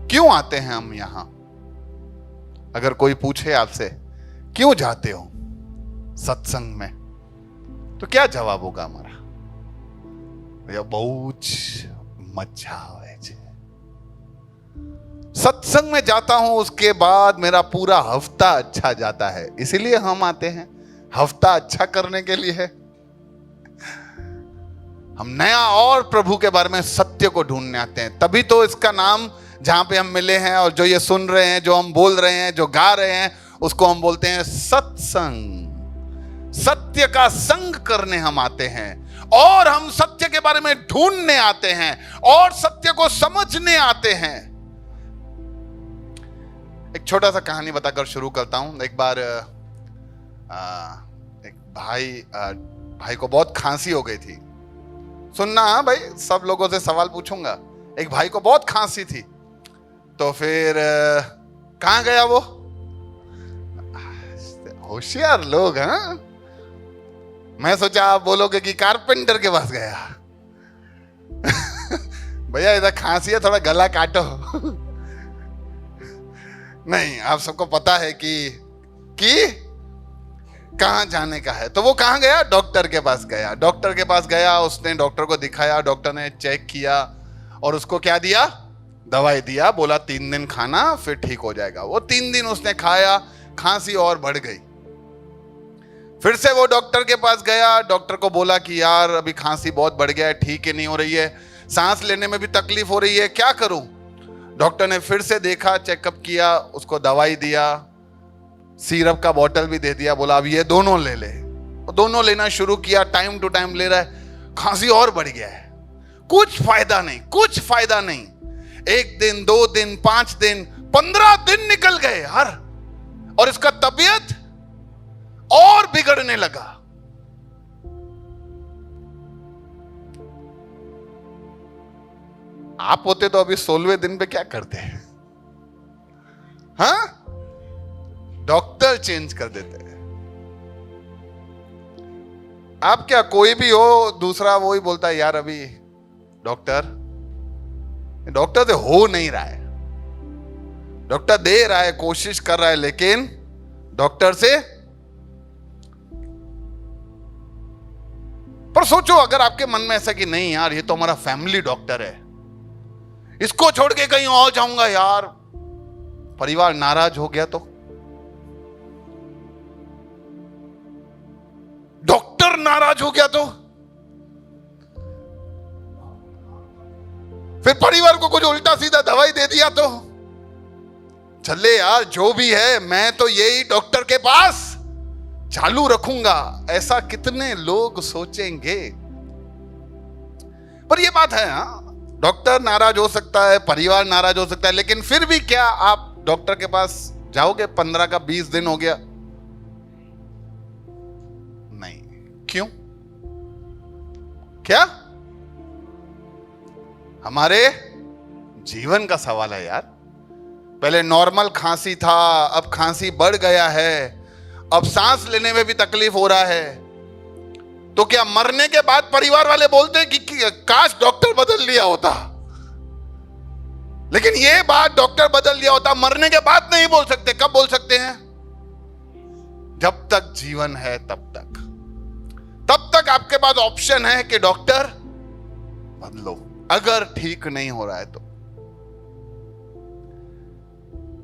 क्यों आते हैं हम यहां? अगर कोई पूछे आपसे क्यों जाते हो सत्संग में, तो क्या जवाब होगा हमारा? भैया बहुत मजा आवे छे, सत्संग में जाता हूं, उसके बाद मेरा पूरा हफ्ता अच्छा जाता है, इसीलिए हम आते हैं, हफ्ता अच्छा करने के लिए है। हम नया और प्रभु के बारे में सत्य को ढूंढने आते हैं। तभी तो इसका नाम जहां पे हम मिले हैं और जो ये सुन रहे हैं, जो हम बोल रहे हैं, जो गा रहे हैं, उसको हम बोलते हैं सत्संग। सत्य का संग करने हम आते हैं और हम सत्य के बारे में ढूंढने आते हैं और सत्य को समझने आते हैं। एक छोटा सा कहानी बताकर शुरू करता हूं। एक बार एक भाई को बहुत खांसी हो गई थी। सुनना हाँ भाई, सब लोगों से सवाल पूछूंगा। एक भाई को बहुत खांसी थी, तो फिर कहां गया वो? होशियार लोग हैं। मैं सोचा आप बोलोगे कि कारपेंटर के पास गया। भैया इधर खांसी है, थोड़ा गला काटो। नहीं, आप सबको पता है कि कहां जाने का है। तो वो कहां गया? डॉक्टर के पास गया। डॉक्टर के पास गया, उसने डॉक्टर को दिखाया, डॉक्टर ने चेक किया और उसको क्या दिया? दवाई दिया, बोला 3 दिन खाना फिर ठीक हो जाएगा। वो 3 दिन उसने खाया, खांसी और बढ़ गई। फिर से वो डॉक्टर के पास गया, डॉक्टर को बोला कि यार अभी खांसी बहुत बढ़ गया है, ठीक ही नहीं हो रही है, सांस लेने में भी तकलीफ हो रही है, क्या करूं? डॉक्टर ने फिर से देखा, चेकअप किया, उसको दवाई दिया, सिरप का बोतल भी दे दिया, बोला अब ये दोनों ले ले। दोनों लेना शुरू किया, टाइम टू टाइम ले रहा है, खांसी और बढ़ गया है, कुछ फायदा नहीं, कुछ फायदा नहीं। 1 दिन, 2 दिन, 5 दिन, 15 दिन निकल गए यार, और इसका तबीयत और बिगड़ने लगा। आप होते तो अभी 16वें दिन पे क्या करते हैं? हाँ, डॉक्टर चेंज कर देते हैं। आप क्या, कोई भी हो दूसरा वो ही बोलता है यार अभी डॉक्टर से हो नहीं रहा है, डॉक्टर दे रहा है, कोशिश कर रहा है, लेकिन डॉक्टर से। पर सोचो अगर आपके मन में ऐसा कि नहीं यार ये तो हमारा फैमिली डॉक्टर है, इसको छोड़ के कहीं और जाऊंगा यार, परिवार नाराज हो गया तो, डॉक्टर नाराज हो गया तो, फिर परिवार को कुछ उल्टा सीधा दवाई दे दिया तो, चले यार जो भी है, मैं तो यही डॉक्टर के पास चालू रखूंगा, ऐसा कितने लोग सोचेंगे? पर ये बात है, डॉक्टर नाराज हो सकता है, परिवार नाराज हो सकता है, लेकिन फिर भी क्या आप डॉक्टर के पास जाओगे? 15 का 20 दिन हो गया, नहीं। क्यों? क्या? हमारे जीवन का सवाल है यार। पहले नॉर्मल खांसी था, अब खांसी बढ़ गया है, अब सांस लेने में भी तकलीफ हो रहा है, तो क्या मरने के बाद परिवार वाले बोलते हैं कि काश डॉक्टर बदल लिया होता? लेकिन ये बात डॉक्टर बदल लिया होता मरने के बाद नहीं बोल सकते। कब बोल सकते हैं? जब तक जीवन है तब तक आपके पास ऑप्शन है कि डॉक्टर बदलो, अगर ठीक नहीं हो रहा है तो।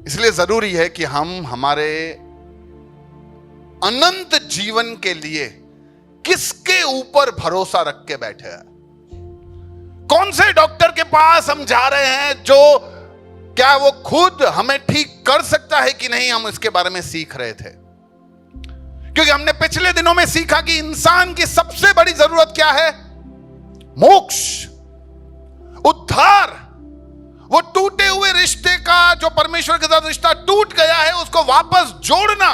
इसलिए जरूरी है कि हम हमारे अनंत जीवन के लिए किसके ऊपर भरोसा रख के बैठे हैं। कौन से डॉक्टर के पास हम जा रहे हैं, जो क्या वो खुद हमें ठीक कर सकता है कि नहीं, हम इसके बारे में सीख रहे थे। क्योंकि हमने पिछले दिनों में सीखा कि इंसान की सबसे बड़ी जरूरत क्या है? मोक्ष, उद्धार। वो टूटे हुए रिश्ते का, जो परमेश्वर के साथ रिश्ता टूट गया है, उसको वापस जोड़ना।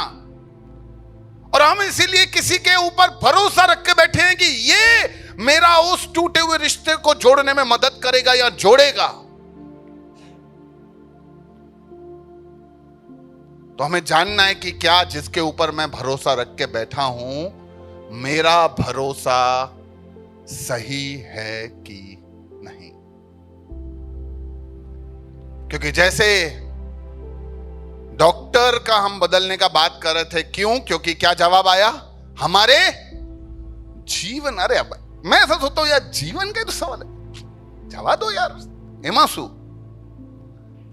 और हम इसीलिए किसी के ऊपर भरोसा रख के बैठे हैं कि ये मेरा उस टूटे हुए रिश्ते को जोड़ने में मदद करेगा या जोड़ेगा। तो हमें जानना है कि क्या जिसके ऊपर मैं भरोसा रख के बैठा हूं, मेरा भरोसा सही है कि नहीं। क्योंकि जैसे डॉक्टर का हम बदलने का बात कर रहे थे, क्यों? क्योंकि क्या जवाब आया? हमारे जीवन। अरे अब मैं ऐसा सोचता हूं यार, जीवन का तो सवाल है, जवाब दो यार। एमासु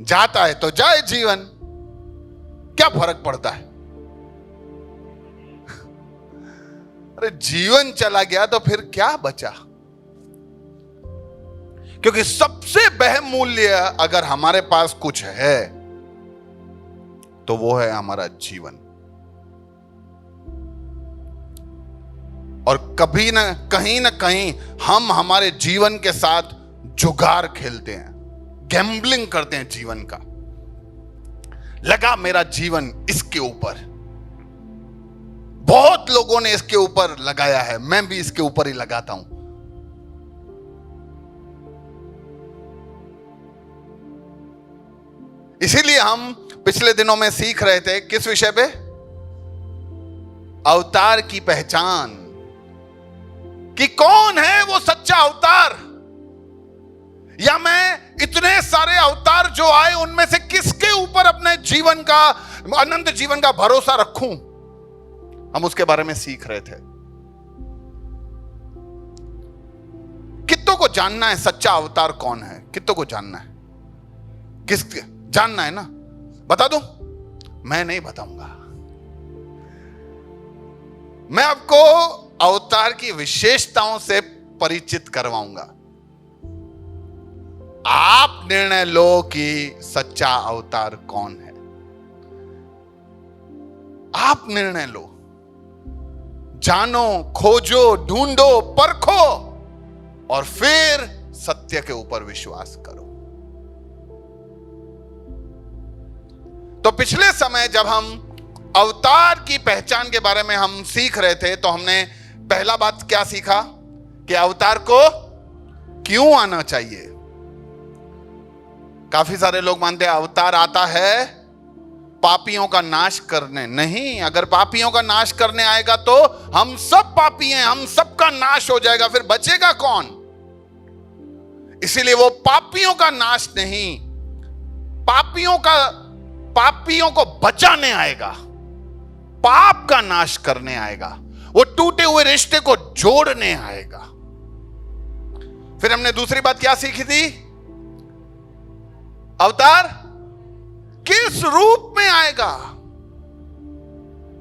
जाता है तो जाए जीवन, क्या फर्क पड़ता है? अरे जीवन चला गया तो फिर क्या बचा? क्योंकि सबसे बहुमूल्य अगर हमारे पास कुछ है तो वो है हमारा जीवन। और कभी ना कहीं हम हमारे जीवन के साथ जुगार खेलते हैं, गैम्बलिंग करते हैं जीवन का। लगा मेरा जीवन इसके ऊपर, बहुत लोगों ने इसके ऊपर लगाया है, मैं भी इसके ऊपर ही लगाता हूं। इसीलिए हम पिछले दिनों में सीख रहे थे किस विषय पे? अवतार की पहचान, कि कौन है वो सच्चा अवतार, या मैं इतने सारे अवतार जो आए उनमें से किसके ऊपर अपने जीवन का, अनंत जीवन का भरोसा रखूं। हम उसके बारे में सीख रहे थे। कितनों को जानना है सच्चा अवतार कौन है? कितनों को जानना है? किस जानना है ना? बता दूं? मैं नहीं बताऊंगा। मैं आपको अवतार की विशेषताओं से परिचित करवाऊंगा। आप निर्णय लो कि सच्चा अवतार कौन है। आप निर्णय लो, जानो, खोजो, ढूंढो, परखो और फिर सत्य के ऊपर विश्वास करो। तो पिछले समय जब हम अवतार की पहचान के बारे में हम सीख रहे थे तो हमने पहला बात क्या सीखा? कि अवतार को क्यों आना चाहिए। काफी सारे लोग मानते हैं अवतार आता है पापियों का नाश करने। नहीं, अगर पापियों का नाश करने आएगा तो हम सब पापी हैं, हम सबका नाश हो जाएगा, फिर बचेगा कौन? इसीलिए वो पापियों का नाश नहीं, पापियों को बचाने आएगा, पाप का नाश करने आएगा, वो टूटे हुए रिश्ते को जोड़ने आएगा। फिर हमने दूसरी बात क्या सीखी थी? अवतार किस रूप में आएगा?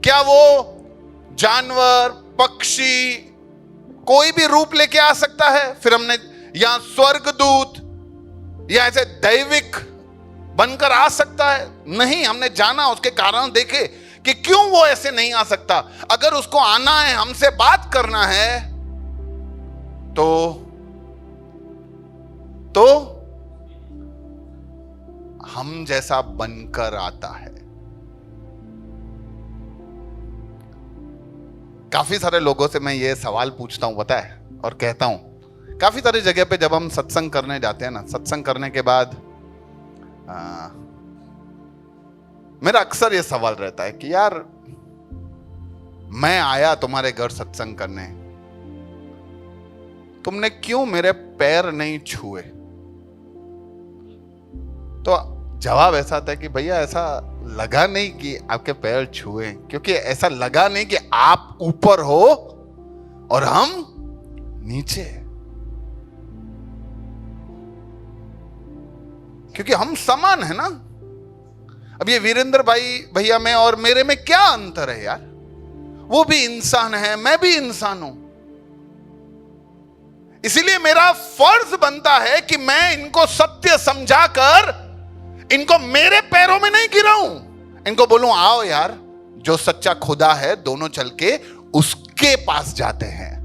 क्या वो जानवर, पक्षी, कोई भी रूप लेके आ सकता है? फिर हमने यहां स्वर्गदूत या ऐसे दैविक बनकर आ सकता है? नहीं, हमने जाना, उसके कारण देखे कि क्यों वो ऐसे नहीं आ सकता। अगर उसको आना है, हमसे बात करना है तो हम जैसा बनकर आता है। काफी सारे लोगों से मैं ये सवाल पूछता हूं, पता है, और कहता हूं, काफी सारी जगह पे जब हम सत्संग करने जाते हैं ना, सत्संग करने के बाद मेरा अक्सर ये सवाल रहता है कि यार मैं आया तुम्हारे घर सत्संग करने, तुमने क्यों मेरे पैर नहीं छुए? तो जवाब ऐसा आता है कि भैया ऐसा लगा नहीं कि आपके पैर छुए, क्योंकि ऐसा लगा नहीं कि आप ऊपर हो और हम नीचे, क्योंकि हम समान है ना। अब ये वीरेंद्र भाई भैया में और मेरे में क्या अंतर है यार? वो भी इंसान है, मैं भी इंसान हूं। इसीलिए मेरा फर्ज बनता है कि मैं इनको सत्य समझाकर इनको मेरे पैरों में नहीं गिराऊं, इनको बोलूं आओ यार, जो सच्चा खुदा है दोनों चल के उसके पास जाते हैं।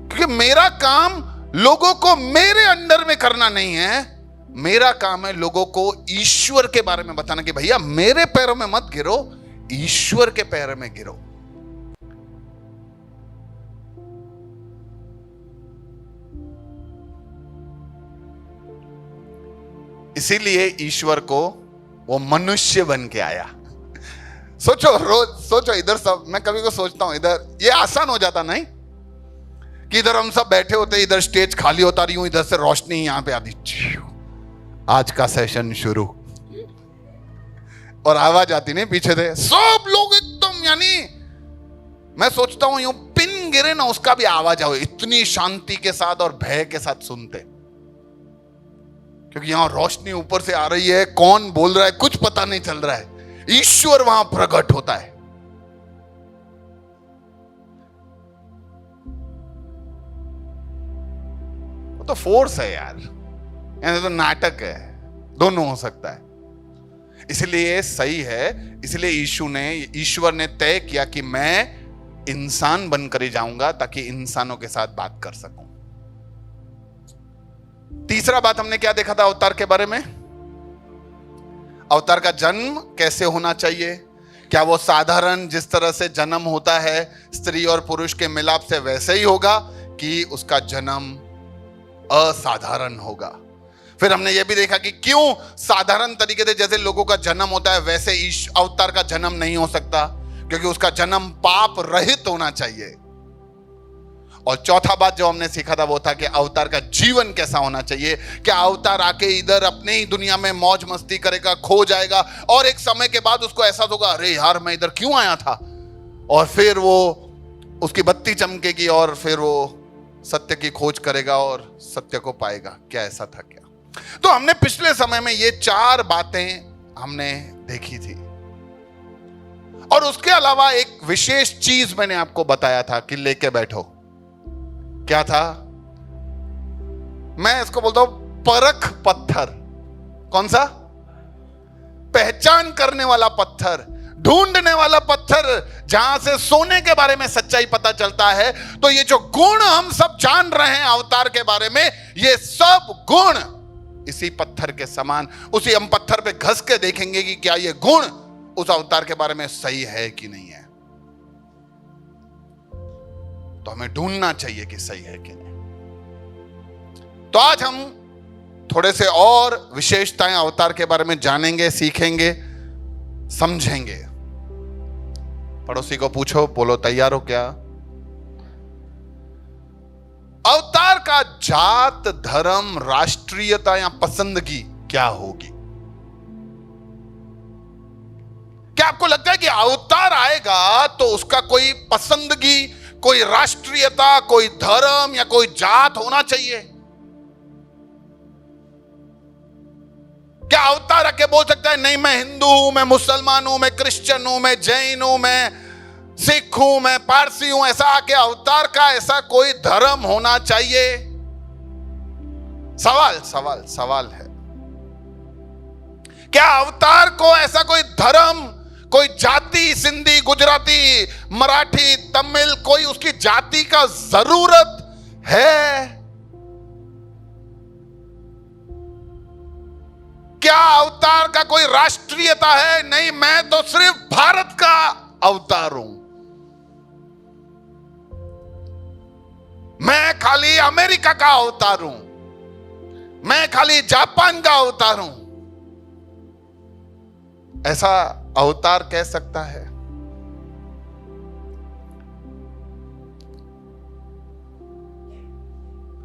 क्योंकि मेरा काम लोगों को मेरे अंडर में करना नहीं है, मेरा काम है लोगों को ईश्वर के बारे में बताना कि भैया मेरे पैरों में मत गिरो, ईश्वर के पैरों में गिरो। इसीलिए ईश्वर को वो मनुष्य बन के आया। सोचो, रोज सोचो, इधर सब, मैं कभी को सोचता हूं इधर ये आसान हो जाता नहीं कि इधर हम सब बैठे होते, इधर स्टेज खाली होता, रही हूं, इधर से रोशनी यहां पे आती, आज का सेशन शुरू। और आवाज आती नहीं पीछे से, सब लोग एकदम, यानी मैं सोचता हूं यूं पिन गिरे ना उसका भी आवाज आओ, इतनी शांति के साथ और भय के साथ सुनते, क्योंकि यहां रोशनी ऊपर से आ रही है, कौन बोल रहा है कुछ पता नहीं चल रहा है, ईश्वर वहां प्रकट होता है। वो तो फोर्स है यार, यानी तो नाटक है, दोनों हो सकता है। इसलिए सही है, इसलिए ईश्वर ने तय किया कि मैं इंसान बनकर ही जाऊंगा ताकि इंसानों के साथ बात कर सकूं। तीसरा बात हमने क्या देखा था अवतार के बारे में? अवतार का जन्म कैसे होना चाहिए? क्या वो साधारण जिस तरह से जन्म होता है स्त्री और पुरुष के मिलाप से वैसे ही होगा, कि उसका जन्म असाधारण होगा? फिर हमने ये भी देखा कि क्यों साधारण तरीके से जैसे लोगों का जन्म होता है वैसे अवतार का जन्म नहीं हो सकता, क्योंकि उसका जन्म पाप रहित होना चाहिए। और चौथा बात जो हमने सीखा था वो था कि अवतार का जीवन कैसा होना चाहिए। क्या अवतार आके इधर अपने ही दुनिया में मौज मस्ती करेगा, खो जाएगा, और एक समय के बाद उसको एहसास होगा अरे यार मैं इधर क्यों आया था, और फिर वो उसकी बत्ती चमकेगी और फिर वो सत्य की खोज करेगा और सत्य को पाएगा? क्या ऐसा था क्या? तो हमने पिछले समय में ये 4 बातें हमने देखी थी, और उसके अलावा एक विशेष चीज मैंने आपको बताया था कि लेके बैठो। क्या था? मैं इसको बोलता हूं परख पत्थर। कौन सा? पहचान करने वाला पत्थर, ढूंढने वाला पत्थर, जहां से सोने के बारे में सच्चाई पता चलता है। तो ये जो गुण हम सब जान रहे हैं अवतार के बारे में, ये सब गुण इसी पत्थर के समान, उसी हम पत्थर पे घस के देखेंगे कि क्या ये गुण उस अवतार के बारे में सही है कि नहीं है। तो हमें ढूंढना चाहिए कि सही है कि नहीं। तो आज हम थोड़े से और विशेषताएं अवतार के बारे में जानेंगे, सीखेंगे, समझेंगे। पड़ोसी को पूछो, बोलो तैयार हो क्या? अवतार का जात, धर्म, राष्ट्रीयता या पसंदगी क्या होगी? क्या आपको लगता है कि अवतार आएगा तो उसका कोई पसंदगी, कोई राष्ट्रीयता, कोई धर्म या कोई जात होना चाहिए? क्या अवतार आके बोल सकता है नहीं मैं हिंदू हूं, मैं मुसलमान हूं, मैं क्रिश्चियन हूं, मैं जैन हूं, मैं सिख हूं, मैं पारसी हूं? ऐसा आके अवतार का ऐसा कोई धर्म होना चाहिए? सवाल है। क्या अवतार को ऐसा कोई धर्म, कोई जाति, सिंधी, गुजराती, मराठी, तमिल, कोई उसकी जाति का जरूरत है? क्या अवतार का कोई राष्ट्रीयता है? नहीं, मैं तो सिर्फ भारत का अवतार हूं, मैं खाली अमेरिका का अवतार हूं, मैं खाली जापान का अवतार हूं। ऐसा अवतार कह सकता है?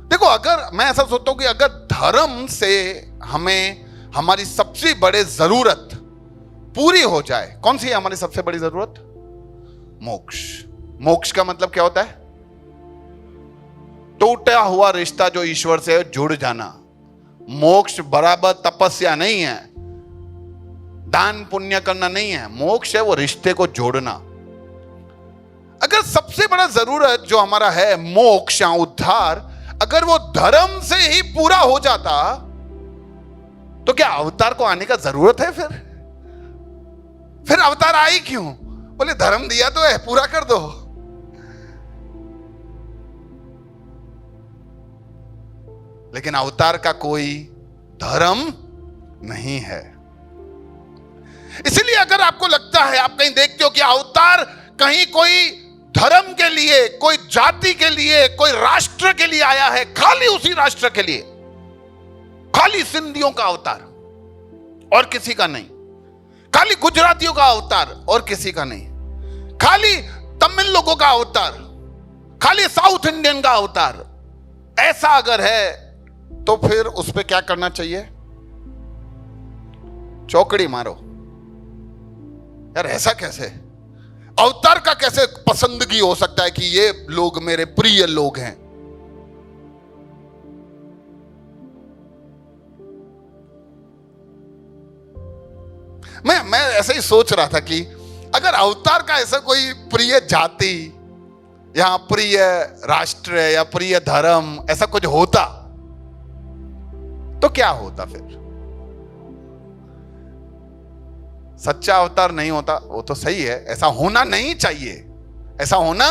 देखो, अगर मैं ऐसा सोचता हूं कि अगर धर्म से हमें हमारी सबसे बड़ी जरूरत पूरी हो जाए, कौन सी है हमारी सबसे बड़ी जरूरत? मोक्ष। मोक्ष का मतलब क्या होता है? टूटा हुआ रिश्ता जो ईश्वर से जुड़ जाना। मोक्ष बराबर तपस्या नहीं है, दान पुण्य करना नहीं है। मोक्ष है वो रिश्ते को जोड़ना। अगर सबसे बड़ा जरूरत जो हमारा है मोक्ष या उद्धार, अगर वो धर्म से ही पूरा हो जाता तो क्या अवतार को आने का जरूरत है? फिर अवतार आई क्यों? बोले धर्म दिया तो है, पूरा कर दो। लेकिन अवतार का कोई धर्म नहीं है। इसलिए अगर आपको लगता है, आप कहीं देखते हो कि अवतार कहीं कोई धर्म के लिए, कोई जाति के लिए, कोई राष्ट्र के लिए आया है, खाली उसी राष्ट्र के लिए, खाली सिंधियों का अवतार और किसी का नहीं, खाली गुजरातियों का अवतार और किसी का नहीं, खाली तमिल लोगों का अवतार, खाली साउथ इंडियन का अवतार, ऐसा अगर है तो फिर उस पर क्या करना चाहिए? चौकड़ी मारो यार, ऐसा कैसे? अवतार का कैसे पसंदगी हो सकता है कि ये लोग मेरे प्रिय लोग हैं? मैं ऐसे ही सोच रहा था कि अगर अवतार का ऐसा कोई प्रिय जाति या प्रिय राष्ट्र या प्रिय धर्म ऐसा कुछ होता तो क्या होता फिर? सच्चा अवतार नहीं होता, वो तो सही है, ऐसा होना नहीं चाहिए, ऐसा होना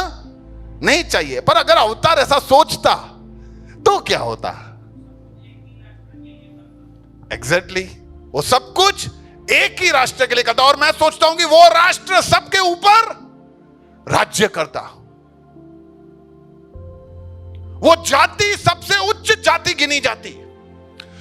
नहीं चाहिए। पर अगर अवतार ऐसा सोचता तो क्या होता? एग्जैक्टली, वो सब कुछ एक ही राष्ट्र के लिए करता, और मैं सोचता हूं कि वो राष्ट्र सबके ऊपर राज्य करता, वो जाति सबसे उच्च जाति गिनी जाती।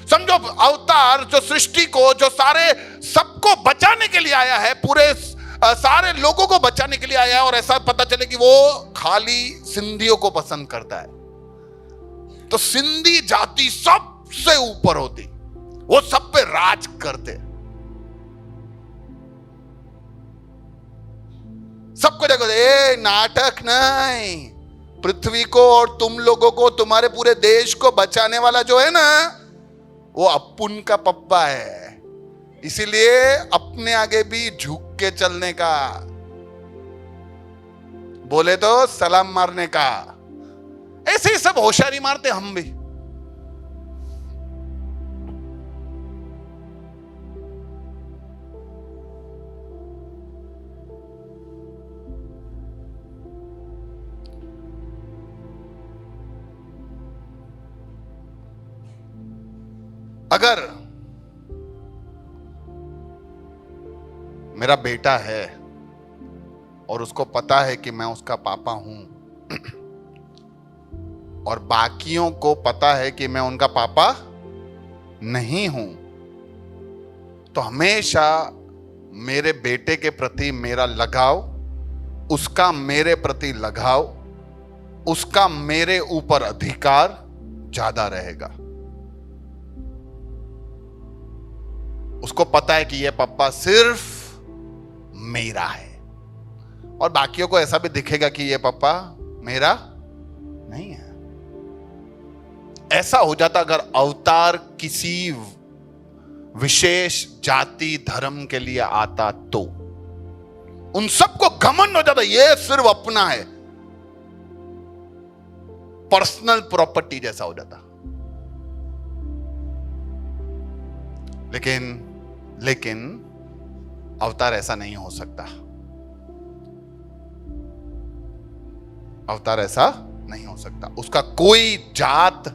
समझो, अवतार जो सृष्टि को, जो सारे सबको बचाने के लिए आया है, पूरे सारे लोगों को बचाने के लिए आया है, और ऐसा पता चले कि वो खाली सिंधियों को पसंद करता है, तो सिंधी जाति सबसे ऊपर होती, वो सब पे राज करते, सबको देखो, ए नाटक नहीं, पृथ्वी को और तुम लोगों को, तुम्हारे पूरे देश को बचाने वाला जो है ना, वो अपुन का पप्पा है, इसीलिए अपने आगे भी झुक के चलने का, बोले तो सलाम मारने का। ऐसे ही सब होशियारी मारते हम भी। अगर मेरा बेटा है और उसको पता है कि मैं उसका पापा हूं, और बाकियों को पता है कि मैं उनका पापा नहीं हूं, तो हमेशा मेरे बेटे के प्रति मेरा लगाव, उसका मेरे प्रति लगाव, उसका मेरे ऊपर अधिकार ज्यादा रहेगा। उसको पता है कि यह पप्पा सिर्फ मेरा है, और बाकियों को ऐसा भी दिखेगा कि यह पप्पा मेरा नहीं है। ऐसा हो जाता अगर अवतार किसी विशेष जाति धर्म के लिए आता, तो उन सबको घमंड हो जाता, यह सिर्फ अपना है, पर्सनल प्रॉपर्टी जैसा हो जाता। लेकिन अवतार ऐसा नहीं हो सकता। अवतार ऐसा नहीं हो सकता। उसका कोई जात,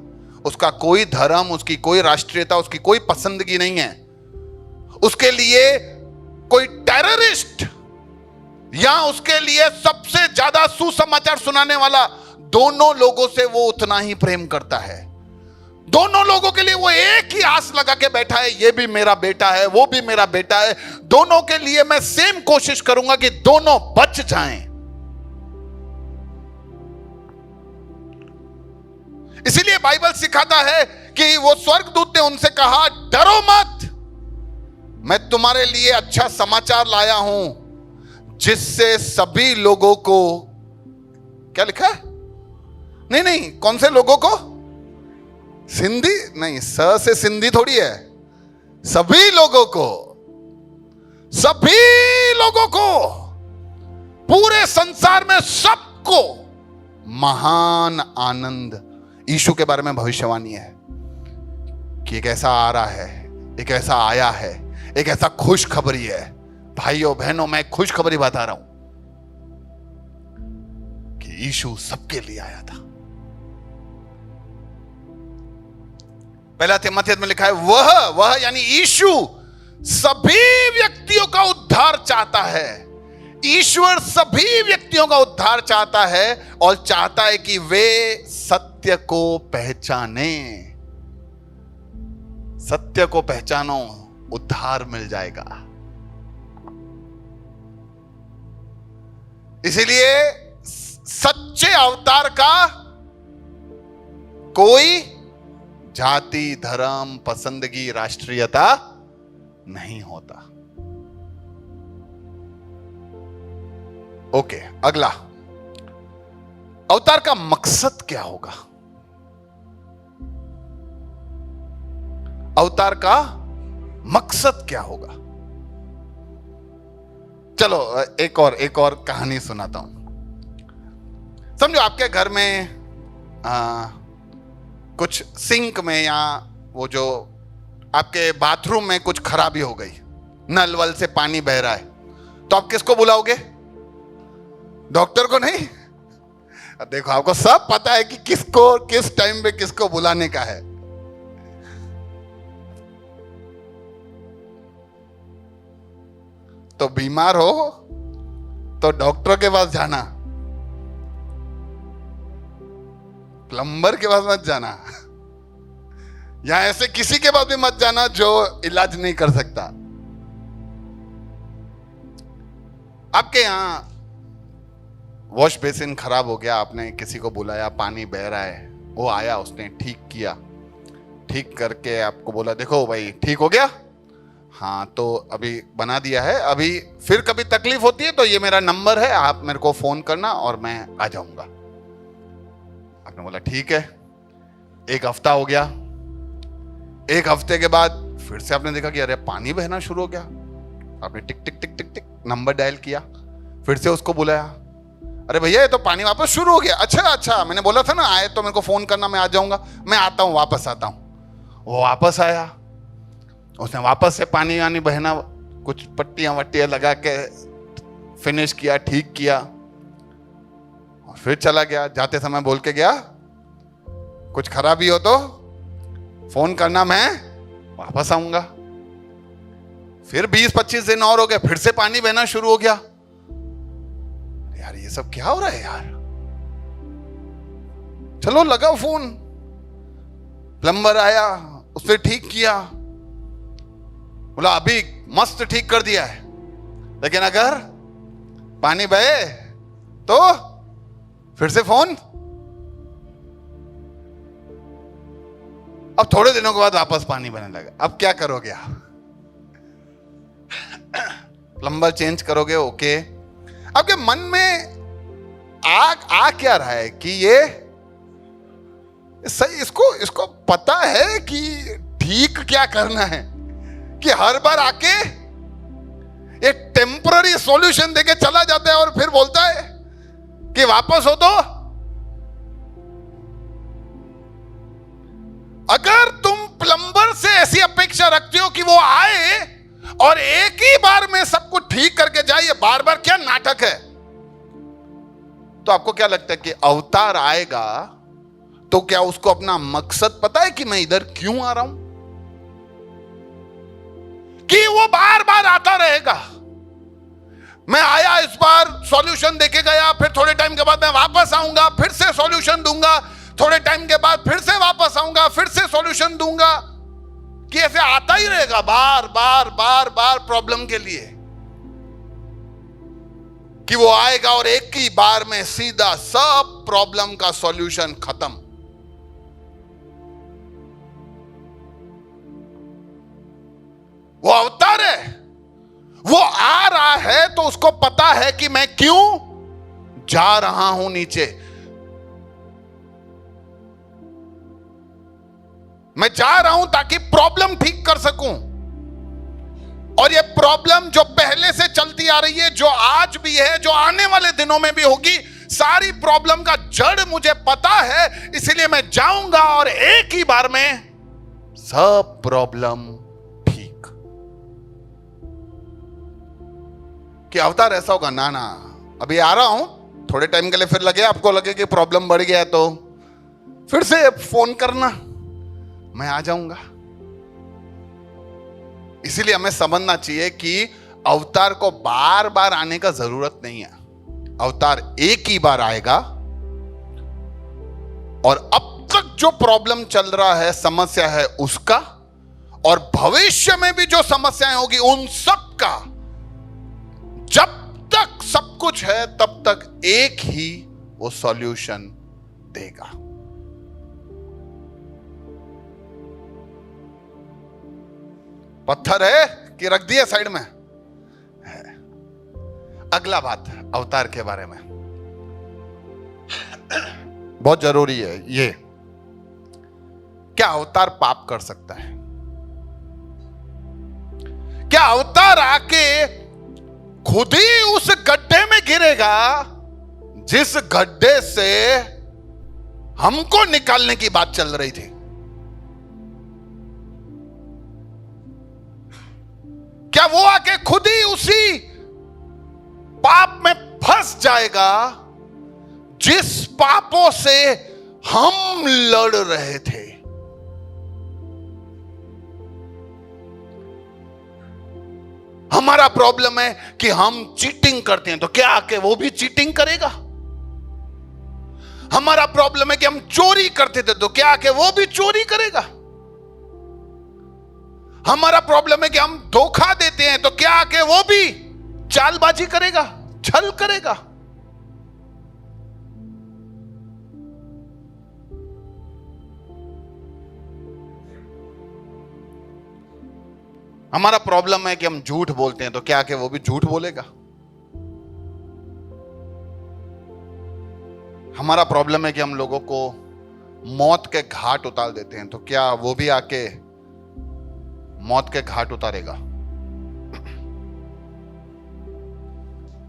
उसका कोई धर्म, उसकी कोई राष्ट्रीयता, उसकी कोई पसंदगी नहीं है। उसके लिए कोई टेररिस्ट या उसके लिए सबसे ज्यादा सुसमाचार सुनाने वाला, दोनों लोगों से वो उतना ही प्रेम करता है। दोनों लोगों के लिए वो एक ही आस लगा के बैठा है, ये भी मेरा बेटा है, वो भी मेरा बेटा है, दोनों के लिए मैं सेम कोशिश करूंगा कि दोनों बच जाएं। इसीलिए बाइबल सिखाता है कि वो स्वर्गदूत ने उनसे कहा, डरो मत, मैं तुम्हारे लिए अच्छा समाचार लाया हूं, जिससे सभी लोगों को, क्या लिखा है? नहीं, कौन से लोगों को? सिंधी नहीं, स से सिंधी थोड़ी है, सभी लोगों को, सभी लोगों को, पूरे संसार में सबको महान आनंद। यीशु के बारे में भविष्यवाणी है कि एक ऐसा आ रहा है, एक ऐसा आया है, एक ऐसा खुशखबरी है। भाइयों बहनों, मैं खुशखबरी बता रहा हूं कि यीशु सबके लिए आया था। पहला तिमोथेयुस में लिखा है, वह यानी यीशु सभी व्यक्तियों का उद्धार चाहता है। ईश्वर सभी व्यक्तियों का उद्धार चाहता है और चाहता है कि वे सत्य को पहचाने। सत्य को पहचानो, उद्धार मिल जाएगा। इसीलिए सच्चे अवतार का कोई जाति, धर्म, पसंदगी, राष्ट्रीयता नहीं होता। ओके, अगला, अवतार का मकसद क्या होगा? अवतार का मकसद क्या होगा? चलो एक और कहानी सुनाता हूं। समझो आपके घर में कुछ सिंक में या वो जो आपके बाथरूम में कुछ खराबी हो गई, नल वल से पानी बह रहा है, तो आप किसको बुलाओगे? डॉक्टर को नहीं। देखो, आपको सब पता है कि किसको किस टाइम पे किसको बुलाने का है। तो बीमार हो तो डॉक्टर के पास जाना, प्लम्बर के पास मत जाना, या ऐसे किसी के पास भी मत जाना जो इलाज नहीं कर सकता। आपके यहां वॉश बेसिन खराब हो गया, आपने किसी को बुलाया, पानी बह रहा है, वो आया, उसने ठीक किया, ठीक करके आपको बोला देखो भाई ठीक हो गया, हाँ तो अभी बना दिया है, अभी फिर कभी तकलीफ होती है तो ये मेरा नंबर है, आप मेरे को फोन करना और मैं आ जाऊंगा। आपने बोला ठीक है। एक हफ्ता हो गया, एक हफ्ते के बाद फिर से आपने देखा कि अरे पानी बहना शुरू हो गया। आपने टिक टिक टिक टिक टिक नंबर डायल किया, फिर से उसको बुलाया, अरे भैया ये तो पानी वापस शुरू हो गया। अच्छा अच्छा, मैंने बोला था ना आए तो मेरे को फोन करना, मैं आ जाऊंगा, मैं आता हूं, वापस आता हूं। वो वापस आया, उसने वापस से पानी यानी बहना, कुछ पट्टियां वट्टियां लगा के फिनिश किया, ठीक किया, और फिर चला गया। जाते समय बोल के गया कुछ खराबी हो तो फोन करना, मैं वापस आऊंगा। फिर 20-25 दिन और हो गए, फिर से पानी बहना शुरू हो गया। यार ये सब क्या हो रहा है यार? चलो लगा फोन, प्लम्बर आया, उसने ठीक किया, बोला अभी मस्त ठीक कर दिया है, लेकिन अगर पानी बहे तो फिर से फोन। अब थोड़े दिनों के बाद वापस पानी बहने लगा, अब क्या करोगे आप? प्लम्बर चेंज करोगे? ओके। आपके मन में आ क्या रहा है कि ये सही, इसको पता है कि ठीक क्या करना है, कि हर बार आके एक टेम्पररी सॉल्यूशन देके चला जाता है और फिर बोलता है कि वापस हो तो। अगर तुम प्लम्बर से ऐसी अपेक्षा रखते हो कि वो आए और एक ही बार में सब कुछ ठीक करके जाए, ये बार बार क्या नाटक है? तो आपको क्या लगता है कि अवतार आएगा तो क्या उसको अपना मकसद पता है कि मैं इधर क्यों आ रहा हूं? कि वो बार बार आता रहेगा, मैं आया इस बार सॉल्यूशन देके गया, फिर थोड़े टाइम के बाद मैं वापस आऊंगा, फिर से सॉल्यूशन दूंगा, थोड़े टाइम के बाद फिर से वापस आऊंगा, फिर से सॉल्यूशन दूंगा, कि ऐसे आता ही रहेगा बार बार बार बार प्रॉब्लम के लिए, कि वो आएगा और एक ही बार में सीधा सब प्रॉब्लम का सॉल्यूशन खत्म। वो अवतार है, वो आ रहा है तो उसको पता है कि मैं क्यों जा रहा हूं नीचे। मैं जा रहा हूं ताकि प्रॉब्लम ठीक कर सकूं, और ये प्रॉब्लम जो पहले से चलती आ रही है, जो आज भी है, जो आने वाले दिनों में भी होगी, सारी प्रॉब्लम का जड़ मुझे पता है, इसलिए मैं जाऊंगा और एक ही बार में सब प्रॉब्लम ठीक। कि अवतार ऐसा होगा ना, ना अभी आ रहा हूं, थोड़े टाइम के लिए, फिर लगे आपको लगे कि प्रॉब्लम बढ़ गया तो फिर से फोन करना, मैं आ जाऊंगा। इसीलिए हमें समझना चाहिए कि अवतार को बार बार आने का जरूरत नहीं है। अवतार एक ही बार आएगा और अब तक जो प्रॉब्लम चल रहा है, समस्या है उसका, और भविष्य में भी जो समस्याएं होगी उन सब का, जब तक सब कुछ है तब तक एक ही वो सॉल्यूशन देगा। पत्थर है कि रख दिए साइड में? है। अगला बात अवतार के बारे में बहुत जरूरी है ये, क्या अवतार पाप कर सकता है? क्या अवतार आके खुद ही उस गड्ढे में गिरेगा जिस गड्ढे से हमको निकालने की बात चल रही थी? क्या वो आके खुद ही उसी पाप में फंस जाएगा जिस पापों से हम लड़ रहे थे? हमारा प्रॉब्लम है कि हम चीटिंग करते हैं, तो क्या आके वो भी चीटिंग करेगा? हमारा प्रॉब्लम है कि हम चोरी करते थे, तो क्या आके वो भी चोरी करेगा? हमारा प्रॉब्लम है कि हम धोखा देते हैं, तो क्या आके वो भी चालबाजी करेगा, छल करेगा? हमारा प्रॉब्लम है कि हम झूठ बोलते हैं, तो क्या आके वो भी झूठ बोलेगा? हमारा प्रॉब्लम है कि हम लोगों को मौत के घाट उतार देते हैं, तो क्या वो भी आके मौत के घाट उतारेगा?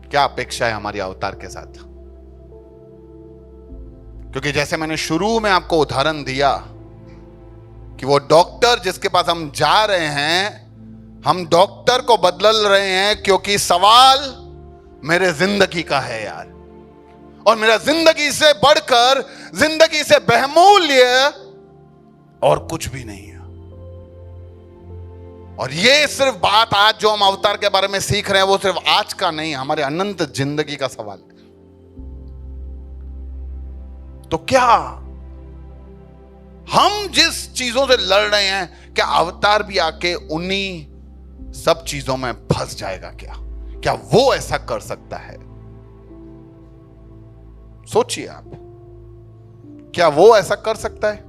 क्या अपेक्षा है हमारी अवतार के साथ? क्योंकि जैसे मैंने शुरू में आपको उदाहरण दिया कि वो डॉक्टर जिसके पास हम जा रहे हैं, हम डॉक्टर को बदल रहे हैं क्योंकि सवाल मेरे जिंदगी का है यार, और मेरा जिंदगी से बढ़कर, जिंदगी से बहुमूल्य और कुछ भी नहीं है। और ये सिर्फ बात आज जो हम अवतार के बारे में सीख रहे हैं, वो सिर्फ आज का नहीं, हमारे अनंत जिंदगी का सवाल है। तो क्या हम जिस चीजों से लड़ रहे हैं, क्या अवतार भी आके उन्हीं सब चीजों में फंस जाएगा? क्या वो ऐसा कर सकता है? सोचिए आप, क्या वो ऐसा कर सकता है?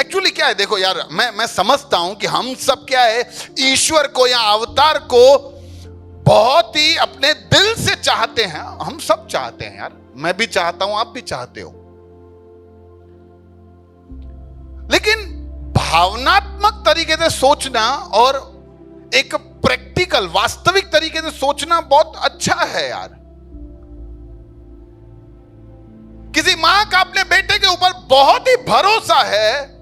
एक्चुअली क्या है, देखो यार, मैं समझता हूं कि हम सब क्या है, ईश्वर को या अवतार को बहुत ही अपने दिल से चाहते हैं। हम सब चाहते हैं यार, मैं भी चाहता हूं, आप भी चाहते हो। लेकिन भावनात्मक तरीके से सोचना और एक प्रैक्टिकल, वास्तविक तरीके से सोचना बहुत अच्छा है यार। किसी मां का अपने बेटे के ऊपर बहुत ही भरोसा है,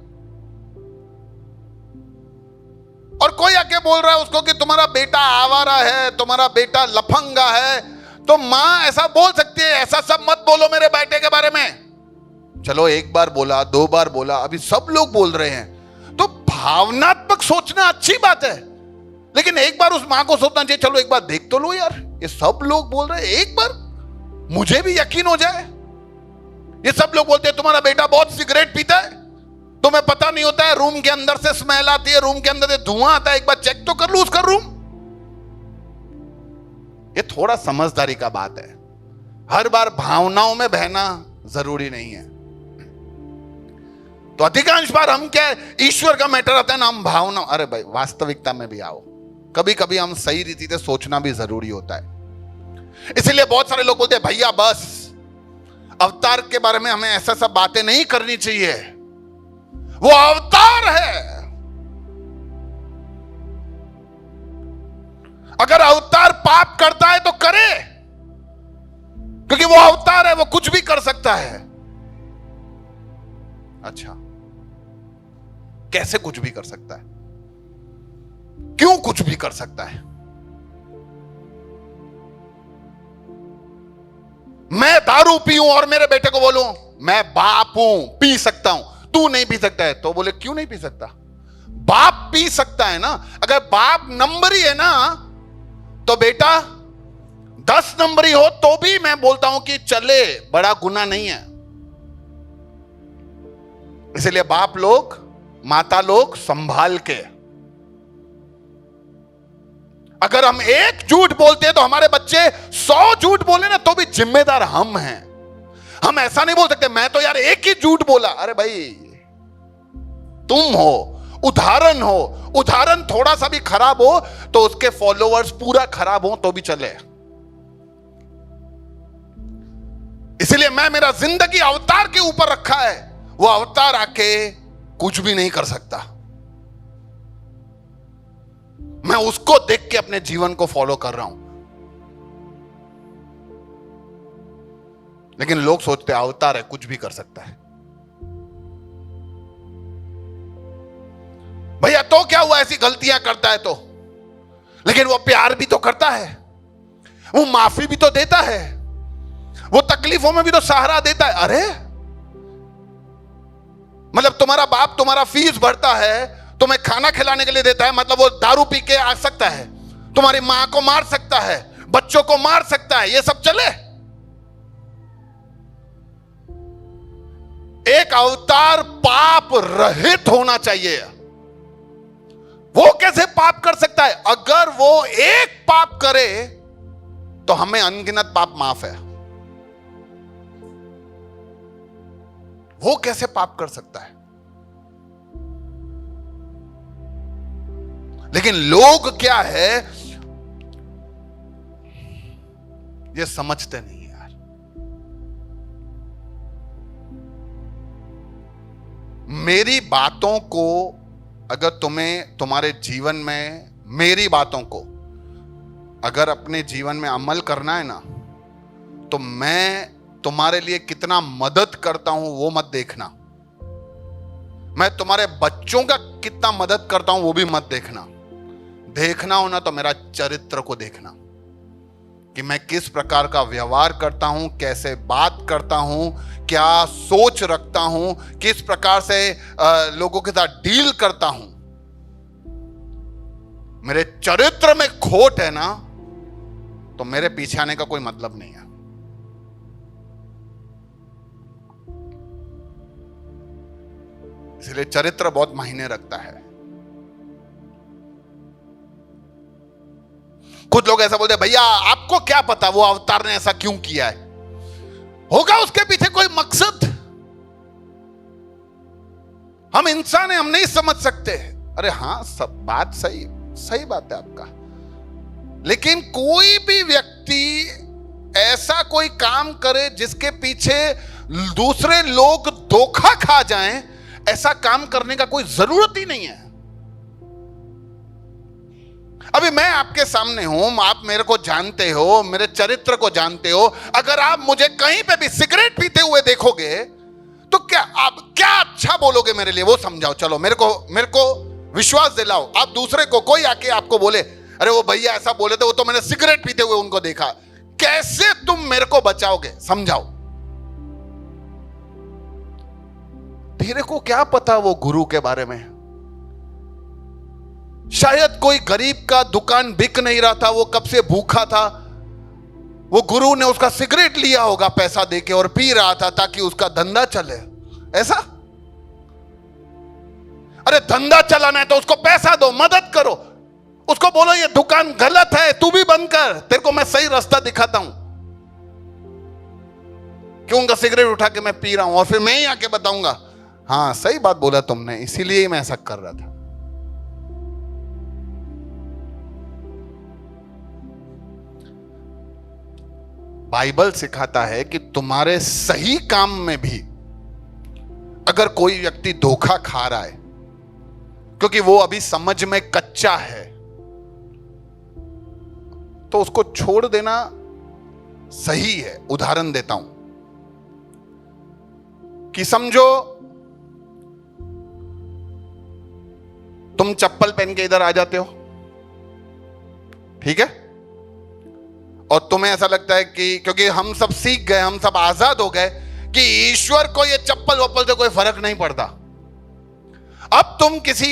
और कोई आके बोल रहा है उसको कि तुम्हारा बेटा आवारा है, तुम्हारा बेटा लफंगा है, तो मां ऐसा बोल सकती है, ऐसा सब मत बोलो मेरे बेटे के बारे में। चलो एक बार बोला, दो बार बोला, अभी सब लोग बोल रहे हैं, तो भावनात्मक सोचना अच्छी बात है। लेकिन एक बार उस मां को सोचना चाहिए, चलो एक बार देख तो लो यार, ये सब लोग बोल रहे हैं, एक बार मुझे भी यकीन हो जाए। ये सब लोग बोलते हैं तुम्हारा बेटा बहुत सिगरेट पीता है, तुम्हें पता नहीं होता है रूम के अंदर से स्मेल आती है, रूम के अंदर से धुआं आता है, एक बार चेक तो कर लो उसका रूम। ये थोड़ा समझदारी का बात है, हर बार भावनाओं में बहना जरूरी नहीं है। तो अधिकांश बार हम क्या है, ईश्वर का मैटर आता है ना, हम भावना, अरे भाई वास्तविकता में भी आओ। कभी कभी हम सही रीति से सोचना भी जरूरी होता है। इसीलिए बहुत सारे लोग बोलते हैं भैया बस अवतार के बारे में हमें ऐसा सब बातें नहीं करनी चाहिए, वो अवतार है। अगर अवतार पाप करता है तो करे, क्योंकि वो अवतार है, वो कुछ भी कर सकता है। अच्छा, कैसे कुछ भी कर सकता है? क्यों कुछ भी कर सकता है? मैं दारू पीऊं और मेरे बेटे को बोलूं मैं बाप हूं, पी सकता हूं, तू नहीं पी सकता है, तो बोले क्यों नहीं पी सकता? बाप पी सकता है ना। अगर बाप नंबरी है ना, तो बेटा 10 नंबरी हो तो भी मैं बोलता हूं कि चले, बड़ा गुनाह नहीं है। इसलिए बाप लोग, माता लोग संभाल के, अगर हम एक झूठ बोलते हैं तो हमारे बच्चे 100 झूठ बोले ना, तो भी जिम्मेदार हम हैं। हम ऐसा नहीं बोल सकते मैं तो यार एक ही झूठ बोला। अरे भाई तुम हो, उदाहरण हो, उदाहरण थोड़ा सा भी खराब हो तो उसके फॉलोअर्स पूरा खराब हो तो भी चले। इसलिए मैं मेरा जिंदगी अवतार के ऊपर रखा है, वो अवतार आके कुछ भी नहीं कर सकता। मैं उसको देख के अपने जीवन को फॉलो कर रहा हूं। लेकिन लोग सोचते हैं अवतार है, कुछ भी कर सकता है। भैया तो क्या हुआ, ऐसी गलतियां करता है तो, लेकिन वो प्यार भी तो करता है, वो माफी भी तो देता है, वो तकलीफों में भी तो सहारा देता है। अरे मतलब तुम्हारा बाप तुम्हारा फीस भरता है, तुम्हें खाना खिलाने के लिए देता है, मतलब वो दारू पी के आ सकता है, तुम्हारी मां को मार सकता है, बच्चों को मार सकता है, ये सब चले? एक अवतार पाप रहित होना चाहिए। वो कैसे पाप कर सकता है? अगर वो एक पाप करे तो हमें अनगिनत पाप माफ है। वो कैसे पाप कर सकता है? लेकिन लोग क्या है, ये समझते नहीं है यार। मेरी बातों को अगर तुम्हें तुम्हारे जीवन में, मेरी बातों को अगर अपने जीवन में अमल करना है ना, तो मैं तुम्हारे लिए कितना मदद करता हूं वो मत देखना। मैं तुम्हारे बच्चों का कितना मदद करता हूं वो भी मत देखना। देखना हो ना तो मेरा चरित्र को देखना, कि मैं किस प्रकार का व्यवहार करता हूं, कैसे बात करता हूं, क्या सोच रखता हूं, किस प्रकार से लोगों के साथ डील करता हूं। मेरे चरित्र में खोट है ना तो मेरे पीछे आने का कोई मतलब नहीं है। इसलिए चरित्र बहुत मायने रखता है। कुछ लोग ऐसा बोलते हैं, भैया आपको क्या पता वो अवतार ने ऐसा क्यों किया है, होगा उसके पीछे कोई मकसद। हम इंसान हैं, हम नहीं समझ सकते। अरे हाँ, सब बात सही बात है आपका, लेकिन कोई भी व्यक्ति ऐसा कोई काम करे जिसके पीछे दूसरे लोग धोखा खा जाएं, ऐसा काम करने का कोई जरूरत ही नहीं है। अभी मैं आपके सामने हूं, आप मेरे को जानते हो, मेरे चरित्र को जानते हो। अगर आप मुझे कहीं पे भी सिगरेट पीते हुए देखोगे तो क्या आप क्या अच्छा बोलोगे मेरे लिए, वो समझाओ। चलो मेरे को विश्वास दिलाओ। आप दूसरे को, कोई आके आपको बोले, अरे वो भैया ऐसा बोले थे, वो तो मैंने सिगरेट पीते हुए उनको देखा, कैसे तुम मेरे को बचाओगे? समझाओ। तेरे को क्या पता वो गुरु के बारे में? शायद कोई गरीब का दुकान बिक नहीं रहा था, वो कब से भूखा था, वो गुरु ने उसका सिगरेट लिया होगा पैसा देके और पी रहा था ताकि उसका धंधा चले। ऐसा? अरे धंधा चलाना है तो उसको पैसा दो, मदद करो, उसको बोलो ये दुकान गलत है, तू भी बंद कर, तेरे को मैं सही रास्ता दिखाता हूं। क्यों उनका सिगरेट उठा के मैं पी रहा हूं और फिर मैं ही आके बताऊंगा, हाँ सही बात बोला तुमने, इसीलिए ही मैं ऐसा कर रहा था। बाइबल सिखाता है कि तुम्हारे सही काम में भी अगर कोई व्यक्ति धोखा खा रहा है क्योंकि वो अभी समझ में कच्चा है, तो उसको छोड़ देना सही है। उदाहरण देता हूं कि समझो तुम चप्पल पहन के इधर आ जाते हो, ठीक है, और तुम्हें ऐसा लगता है कि क्योंकि हम सब सीख गए, हम सब आजाद हो गए कि ईश्वर को ये चप्पल वप्पल से कोई फर्क नहीं पड़ता। अब तुम किसी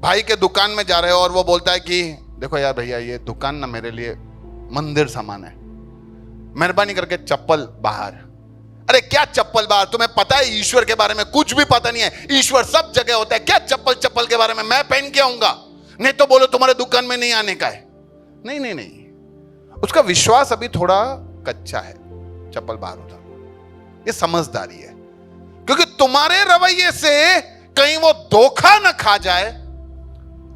भाई के दुकान में जा रहे हो और वो बोलता है कि देखो यार भैया, ये दुकान ना मेरे लिए मंदिर समान है, मेहरबानी करके चप्पल बाहर। अरे क्या चप्पल बाहर? तुम्हें पता है ईश्वर के बारे में कुछ भी पता नहीं है। ईश्वर सब जगह होता है, क्या चप्पल के बारे में मैं पहन के आऊंगा? नहीं तो बोलो तुम्हारे दुकान में नहीं आने का है। नहीं नहीं नहीं, उसका विश्वास अभी थोड़ा कच्चा है, चप्पल बाहर उतारो। ये समझदारी है, क्योंकि तुम्हारे रवैये से कहीं वो धोखा ना खा जाए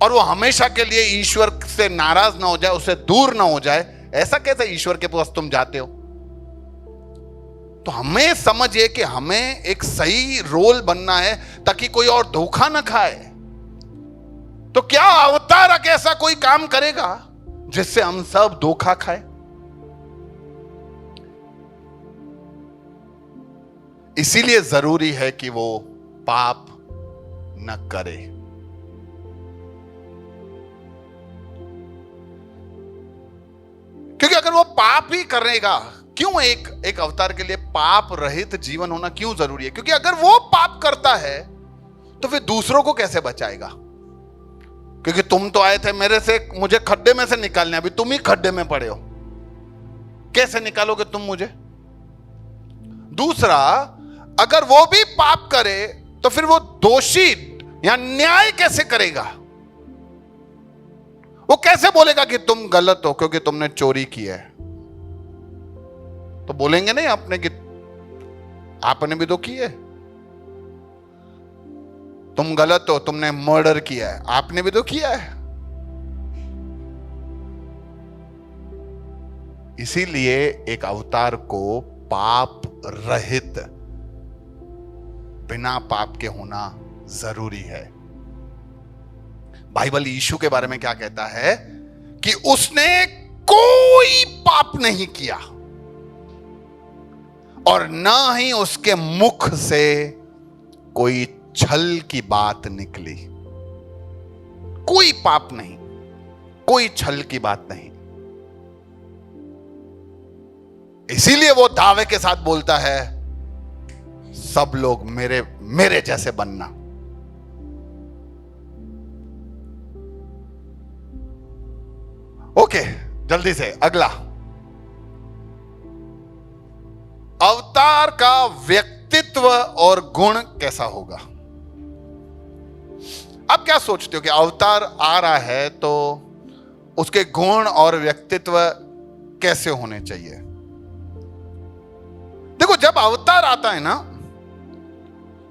और वो हमेशा के लिए ईश्वर से नाराज ना हो जाए, उससे दूर ना हो जाए। ऐसा कैसे ईश्वर के पास तुम जाते हो? तो हमें समझिए कि हमें एक सही रोल बनना है ताकि कोई और धोखा ना खाए। तो क्या अवतार ऐसा कोई काम करेगा जिससे हम सब धोखा खाए? इसीलिए जरूरी है कि वो पाप न करे। क्योंकि अगर वो पाप ही करेगा, क्यों एक अवतार के लिए पाप रहित जीवन होना क्यों जरूरी है? क्योंकि अगर वो पाप करता है तो फिर दूसरों को कैसे बचाएगा? क्योंकि तुम तो आए थे मुझे खड्डे में से निकालने, अभी तुम ही खड्डे में पड़े हो, कैसे निकालोगे तुम मुझे? दूसरा, अगर वो भी पाप करे तो फिर वो दोषी या न्याय कैसे करेगा? वो कैसे बोलेगा कि तुम गलत हो क्योंकि तुमने चोरी की है? तो बोलेंगे नहीं आपने कि आपने भी तो की है। तुम गलत हो, तुमने मर्डर किया है, आपने भी तो किया है। इसीलिए एक अवतार को पाप रहित, बिना पाप के होना जरूरी है। बाइबल यीशु के बारे में क्या कहता है कि उसने कोई पाप नहीं किया और ना ही उसके मुख से कोई छल की बात निकली। कोई पाप नहीं, कोई छल की बात नहीं। इसीलिए वो दावे के साथ बोलता है, सब लोग मेरे जैसे बनना। ओके, जल्दी से अगला। अवतार का व्यक्तित्व और गुण कैसा होगा? आप क्या सोचते हो कि अवतार आ रहा है तो उसके गुण और व्यक्तित्व कैसे होने चाहिए? देखो, जब अवतार आता है ना,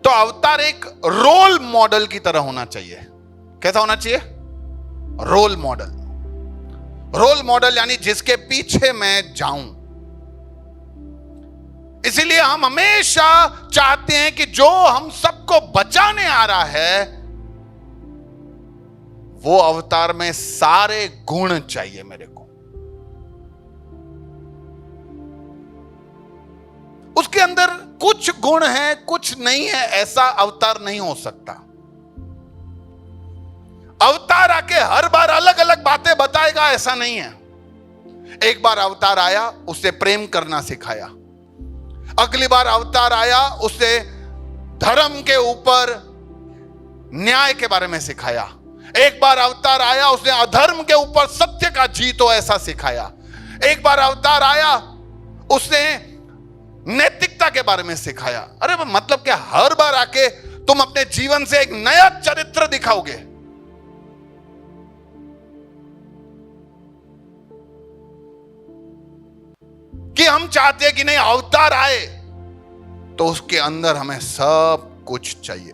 तो अवतार एक रोल मॉडल की तरह होना चाहिए। कैसा होना चाहिए? Role model. रोल मॉडल यानी जिसके पीछे मैं जाऊं। इसीलिए हम हमेशा चाहते हैं कि जो हम सबको बचाने आ रहा है, वो अवतार में सारे गुण चाहिए मेरे को। उसके अंदर कुछ गुण है, कुछ नहीं है, ऐसा अवतार नहीं हो सकता। अवतार आके हर बार अलग अलग बातें बताएगा, ऐसा नहीं है। एक बार अवतार आया, उससे प्रेम करना सिखाया। अगली बार अवतार आया, उससे धर्म के ऊपर न्याय के बारे में सिखाया। एक बार अवतार आया, उसने अधर्म के ऊपर सत्य का जीत हो ऐसा सिखाया। एक बार अवतार आया, उसने नैतिकता के बारे में सिखाया। अरे मतलब क्या हर बार आके तुम अपने जीवन से एक नया चरित्र दिखाओगे? कि हम चाहते हैं कि नहीं, अवतार आए तो उसके अंदर हमें सब कुछ चाहिए।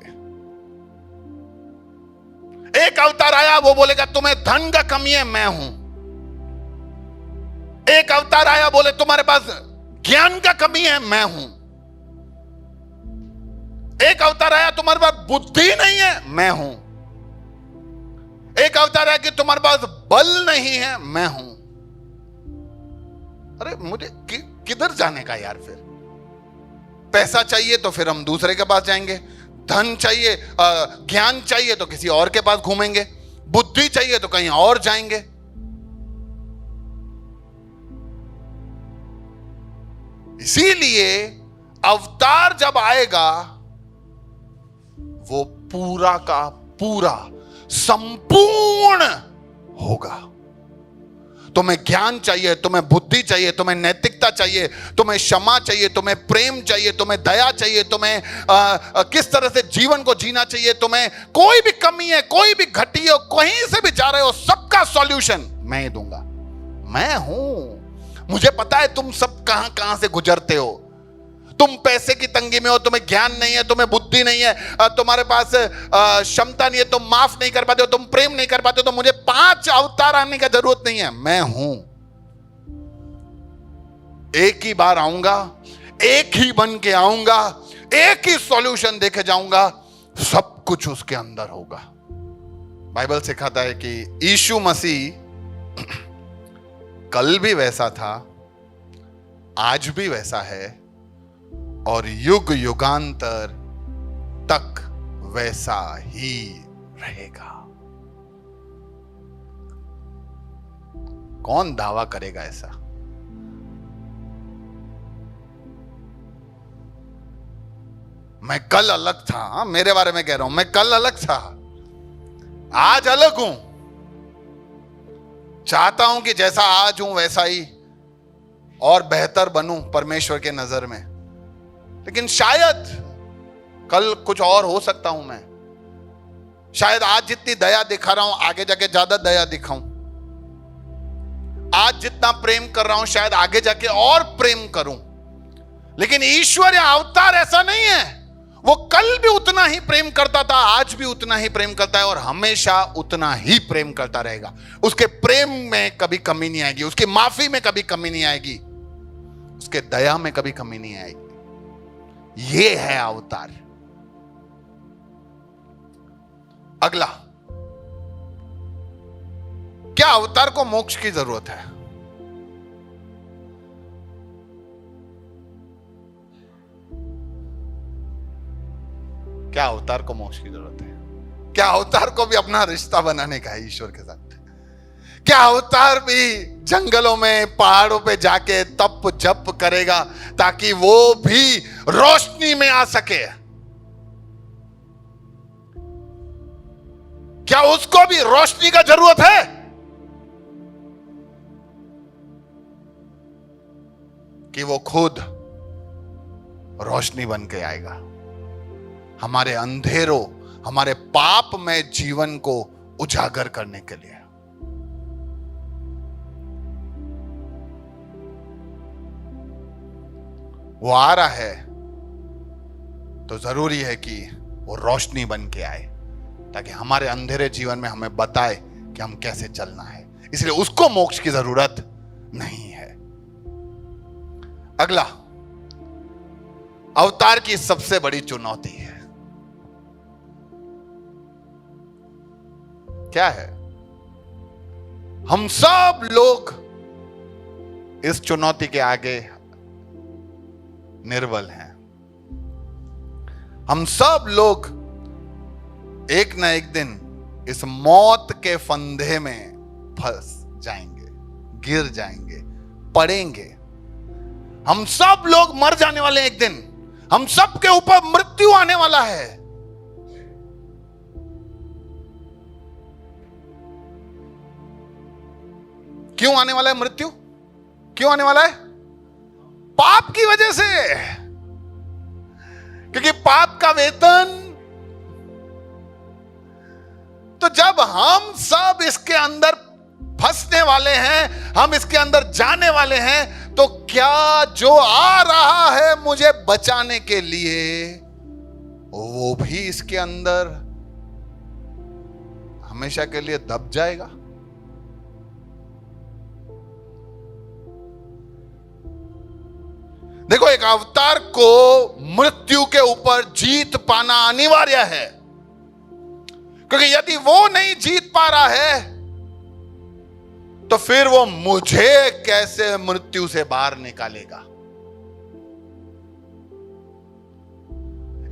एक अवतार आया, वो बोलेगा तुम्हें धन का कमी है, मैं हूं। एक अवतार आया, बोले तुम्हारे पास ज्ञान का कमी है, मैं हूं। एक अवतार आया, तुम्हारे पास बुद्धि नहीं है, मैं हूं। एक अवतार आया कि तुम्हारे पास बल नहीं है, मैं हूं। अरे मुझे किधर जाने का यार? फिर पैसा चाहिए तो फिर हम दूसरे के पास जाएंगे, धन चाहिए, ज्ञान चाहिए तो किसी और के पास घूमेंगे, बुद्धि चाहिए तो कहीं और जाएंगे। इसीलिए अवतार जब आएगा, वो पूरा का पूरा संपूर्ण होगा। तुम्हें ज्ञान चाहिए, तुम्हें बुद्धि चाहिए, तुम्हें नैतिकता चाहिए, तुम्हें क्षमा चाहिए, तुम्हें प्रेम चाहिए, तुम्हें दया चाहिए, तुम्हें किस तरह से जीवन को जीना चाहिए, तुम्हें कोई भी कमी है, कोई भी घटी हो, कहीं से भी जा रहे हो, सबका सॉल्यूशन मैं ही दूंगा। मैं हूं। मुझे पता है तुम सब कहां कहां से गुजरते हो, तुम पैसे की तंगी में हो, तुम्हें ज्ञान नहीं है, तुम्हें बुद्धि नहीं है, तुम्हारे पास क्षमता नहीं है, तुम माफ नहीं कर पाते हो, तुम प्रेम नहीं कर पाते हो, तो मुझे 5 अवतार आने की जरूरत नहीं है, मैं हूं। एक ही बार आऊंगा, एक ही बन के आऊंगा, एक ही सॉल्यूशन देके जाऊंगा, सब कुछ उसके अंदर होगा। बाइबल सिखाता है कि यीशु मसीह कल भी वैसा था, आज भी वैसा है और युग युगांतर तक वैसा ही रहेगा। कौन दावा करेगा ऐसा? मैं कल अलग था, मेरे बारे में कह रहा हूं, मैं कल अलग था, आज अलग हूं। चाहता हूं कि जैसा आज हूं वैसा ही और बेहतर बनूं परमेश्वर के नजर में, लेकिन शायद कल कुछ और हो सकता हूं मैं। शायद आज जितनी दया दिखा रहा हूं, आगे जाके ज्यादा दया दिखाऊं। आज जितना प्रेम कर रहा हूं, शायद आगे जाके और प्रेम करूं। लेकिन ईश्वर या अवतार ऐसा नहीं है। वो कल भी उतना ही प्रेम करता था, आज भी उतना ही प्रेम करता है और हमेशा उतना ही प्रेम करता रहेगा। उसके प्रेम में कभी कमी नहीं आएगी, उसकी माफी में कभी कमी नहीं आएगी, उसके दया में कभी कमी नहीं आएगी। ये है अवतार। अगला, क्या अवतार को मोक्ष की जरूरत है? क्या अवतार को मोक्ष की जरूरत है? क्या अवतार को भी अपना रिश्ता बनाने का है ईश्वर के साथ? क्या अवतार भी जंगलों में, पहाड़ों पे जाके तप जप करेगा ताकि वो भी रोशनी में आ सके? क्या उसको भी रोशनी का जरूरत है? कि वो खुद रोशनी बन के आएगा, हमारे अंधेरों, हमारे पाप में जीवन को उजागर करने के लिए। वो आ रहा है तो जरूरी है कि वो रोशनी बन के आए ताकि हमारे अंधेरे जीवन में हमें बताए कि हम कैसे चलना है। इसलिए उसको मोक्ष की जरूरत नहीं है। अगला, अवतार की सबसे बड़ी चुनौती है। क्या है? हम सब लोग इस चुनौती के आगे निर्बल हैं। हम सब लोग एक ना एक दिन इस मौत के फंदे में फंस जाएंगे, गिर जाएंगे, पड़ेंगे। हम सब लोग मर जाने वाले हैं एक दिन। हम सब के ऊपर मृत्यु आने वाला है। क्यों आने वाला है मृत्यु? क्यों आने वाला है? पाप की वजह से। क्योंकि पाप का वेतन, तो जब हम सब इसके अंदर फंसने वाले हैं, हम इसके अंदर जाने वाले हैं, तो क्या जो आ रहा है मुझे बचाने के लिए, वो भी इसके अंदर हमेशा के लिए दब जाएगा? देखो, एक अवतार को मृत्यु के ऊपर जीत पाना अनिवार्य है, क्योंकि यदि वो नहीं जीत पा रहा है तो फिर वो मुझे कैसे मृत्यु से बाहर निकालेगा।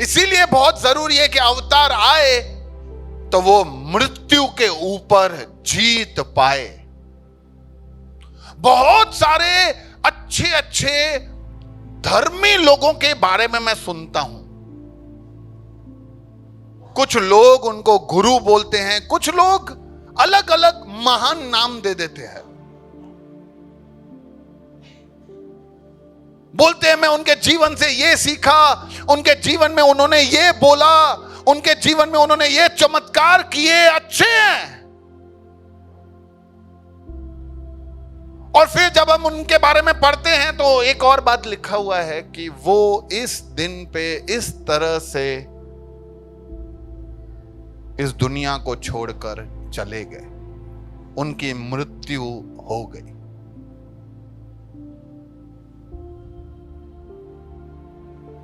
इसीलिए बहुत जरूरी है कि अवतार आए तो वो मृत्यु के ऊपर जीत पाए। बहुत सारे अच्छे अच्छे धर्मी लोगों के बारे में मैं सुनता हूं। कुछ लोग उनको गुरु बोलते हैं, कुछ लोग अलग अलग महान नाम दे देते हैं। बोलते हैं मैं उनके जीवन से ये सीखा, उनके जीवन में उन्होंने ये बोला, उनके जीवन में उन्होंने ये चमत्कार किए, अच्छे हैं। और फिर जब हम उनके बारे में पढ़ते हैं तो एक और बात लिखा हुआ है कि वो इस दिन पे इस तरह से इस दुनिया को छोड़कर चले गए, उनकी मृत्यु हो गई।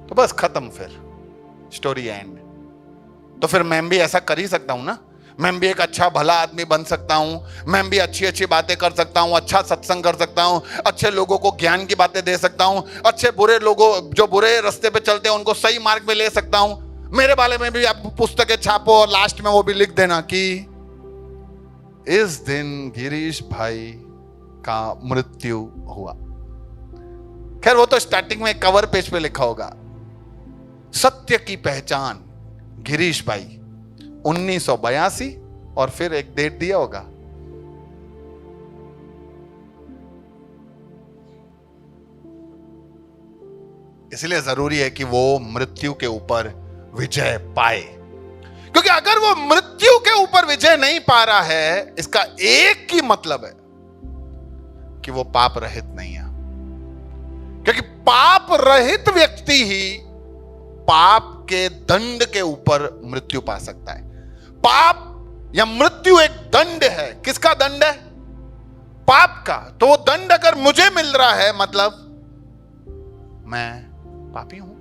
तो बस खत्म, फिर स्टोरी एंड। तो फिर मैं भी ऐसा कर ही सकता हूं ना, मैं भी एक अच्छा भला आदमी बन सकता हूं, मैं भी अच्छी अच्छी बातें कर सकता हूं, अच्छा सत्संग कर सकता हूं, अच्छे लोगों को ज्ञान की बातें दे सकता हूं, अच्छे बुरे लोगों जो बुरे रास्ते पे चलते हैं उनको सही मार्ग में ले सकता हूं। मेरे बारे में भी आप पुस्तकें छापो और लास्ट में वो भी लिख देना कि इस दिन गिरीश भाई का मृत्यु हुआ। खैर वो तो स्टार्टिंग में कवर पेज पे लिखा होगा, सत्य की पहचान गिरीश भाई 1982, और फिर एक डेट दिया होगा। इसलिए जरूरी है कि वो मृत्यु के ऊपर विजय पाए, क्योंकि अगर वो मृत्यु के ऊपर विजय नहीं पा रहा है, इसका एक ही मतलब है कि वो पाप रहित नहीं है। क्योंकि पाप रहित व्यक्ति ही पाप के दंड के ऊपर मृत्यु पा सकता है। पाप या मृत्यु एक दंड है। किसका दंड है? पाप का। तो वो दंड अगर मुझे मिल रहा है, मतलब मैं पापी हूं।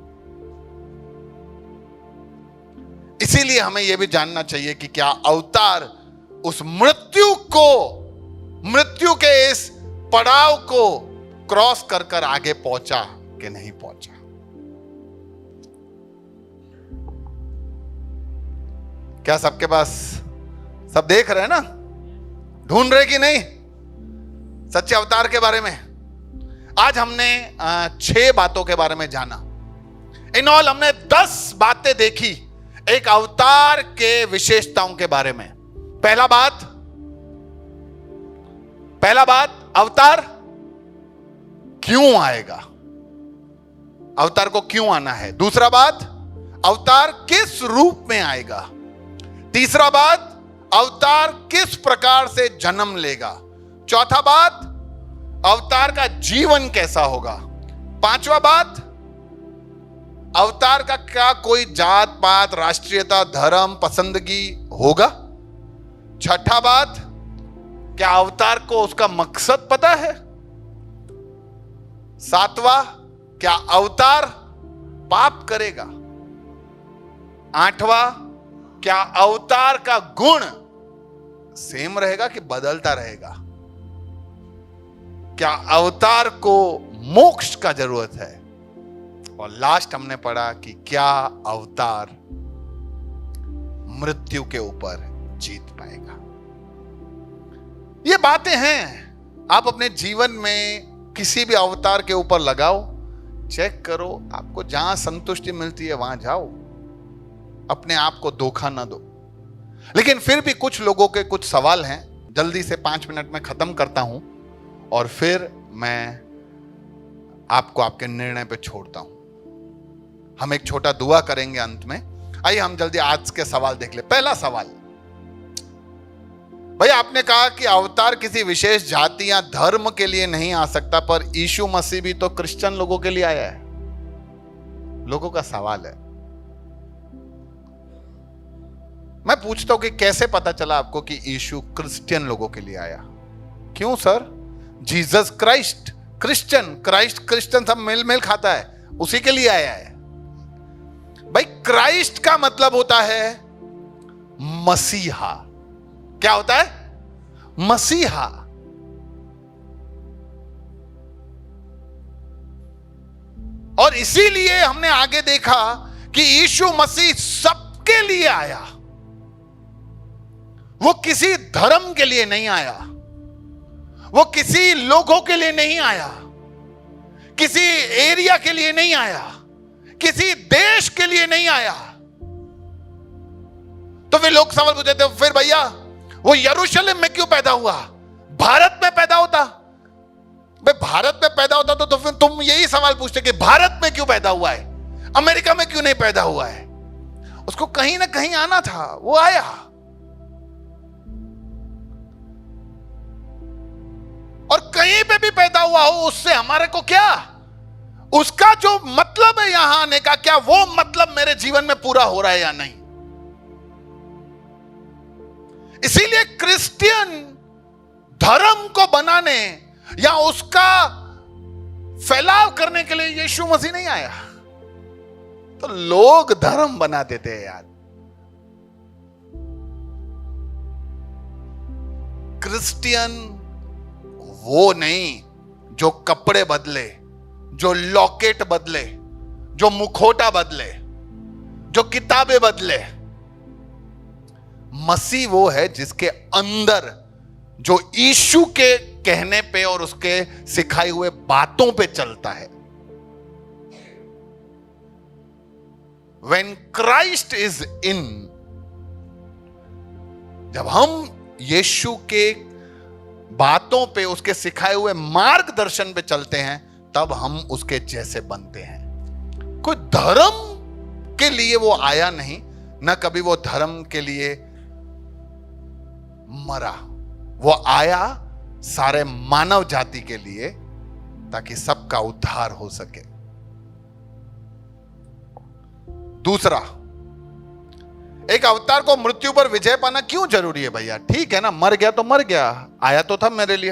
इसीलिए हमें यह भी जानना चाहिए कि क्या अवतार उस मृत्यु के इस पड़ाव को क्रॉस कर कर आगे पहुंचा कि नहीं पहुंचा। क्या सबके पास, सब देख रहे हैं ना, ढूंढ रहे कि नहीं सच्चे अवतार के बारे में? आज हमने 6 बातों के बारे में जाना। इन ऑल हमने 10 बातें देखी एक अवतार के विशेषताओं के बारे में। पहला बात अवतार क्यों आएगा, अवतार को क्यों आना है। दूसरा बात, अवतार किस रूप में आएगा। तीसरा बात, अवतार किस प्रकार से जन्म लेगा। चौथा बात, अवतार का जीवन कैसा होगा। पांचवा बात, अवतार का क्या कोई जात पात, राष्ट्रीयता, धर्म, पसंदगी होगा। छठा बात, क्या अवतार को उसका मकसद पता है। सातवां, क्या अवतार पाप करेगा। आठवां, क्या अवतार का गुण सेम रहेगा कि बदलता रहेगा। क्या अवतार को मोक्ष का जरूरत है। और लास्ट हमने पढ़ा कि क्या अवतार मृत्यु के ऊपर जीत पाएगा। ये बातें हैं, आप अपने जीवन में किसी भी अवतार के ऊपर लगाओ, चेक करो, आपको जहां संतुष्टि मिलती है वहां जाओ, अपने आप को धोखा ना दो। लेकिन फिर भी कुछ लोगों के कुछ सवाल हैं, जल्दी से 5 मिनट में खत्म करता हूं और फिर मैं आपको आपके निर्णय पे छोड़ता हूं। हम एक छोटा दुआ करेंगे अंत में। आइए हम जल्दी आज के सवाल देख ले। पहला सवाल, भाई आपने कहा कि अवतार किसी विशेष जाति या धर्म के लिए नहीं आ सकता, पर यीशु मसीह भी तो क्रिश्चियन लोगों के लिए आया है। लोगों का सवाल है। मैं पूछता हूं कि कैसे पता चला आपको कि यीशु क्रिश्चियन लोगों के लिए आया? क्यों सर? जीसस क्राइस्ट, क्रिश्चियन सब मेल खाता है, उसी के लिए आया है। भाई क्राइस्ट का मतलब होता है मसीहा। क्या होता है? मसीहा। और इसीलिए हमने आगे देखा कि यीशु मसीह सबके लिए आया। वो किसी धर्म के लिए नहीं आया, वो किसी लोगों के लिए नहीं आया, किसी एरिया के लिए नहीं आया, किसी देश के लिए नहीं आया। तो वे लोग सवाल पूछते थे, फिर भैया वो यरूशलेम में क्यों पैदा हुआ? भारत में पैदा होता। भाई भारत में पैदा होता तो फिर तुम यही सवाल पूछते कि भारत में क्यों पैदा हुआ है, अमेरिका में क्यों नहीं पैदा हुआ है? उसको कहीं ना कहीं आना था, वो आया। और कहीं कहीं पे भी पैदा हुआ हो, उससे हमारे को क्या, उसका जो मतलब है यहां आने का, क्या वो मतलब मेरे जीवन में पूरा हो रहा है या नहीं। इसीलिए क्रिश्चियन धर्म को बनाने या उसका फैलाव करने के लिए यीशु मसीह नहीं आया, तो लोग धर्म बना देते हैं यार। क्रिश्चियन वो नहीं जो कपड़े बदले, जो लॉकेट बदले, जो मुखौटा बदले, जो किताबें बदले। मसीह वो है जिसके अंदर जो यीशु के कहने पे और उसके सिखाए हुए बातों पे चलता है। When Christ is in, जब हम यीशु के बातों पे, उसके सिखाए हुए मार्गदर्शन पे चलते हैं, तब हम उसके जैसे बनते हैं। कोई धर्म के लिए वो आया नहीं, न कभी वो धर्म के लिए मरा। वो आया सारे मानव जाति के लिए, ताकि सबका उद्धार हो सके। दूसरा, एक अवतार को मृत्यु पर विजय पाना क्यों जरूरी है भैया? ठीक है ना, मर गया तो मर गया, आया तो था मेरे लिए।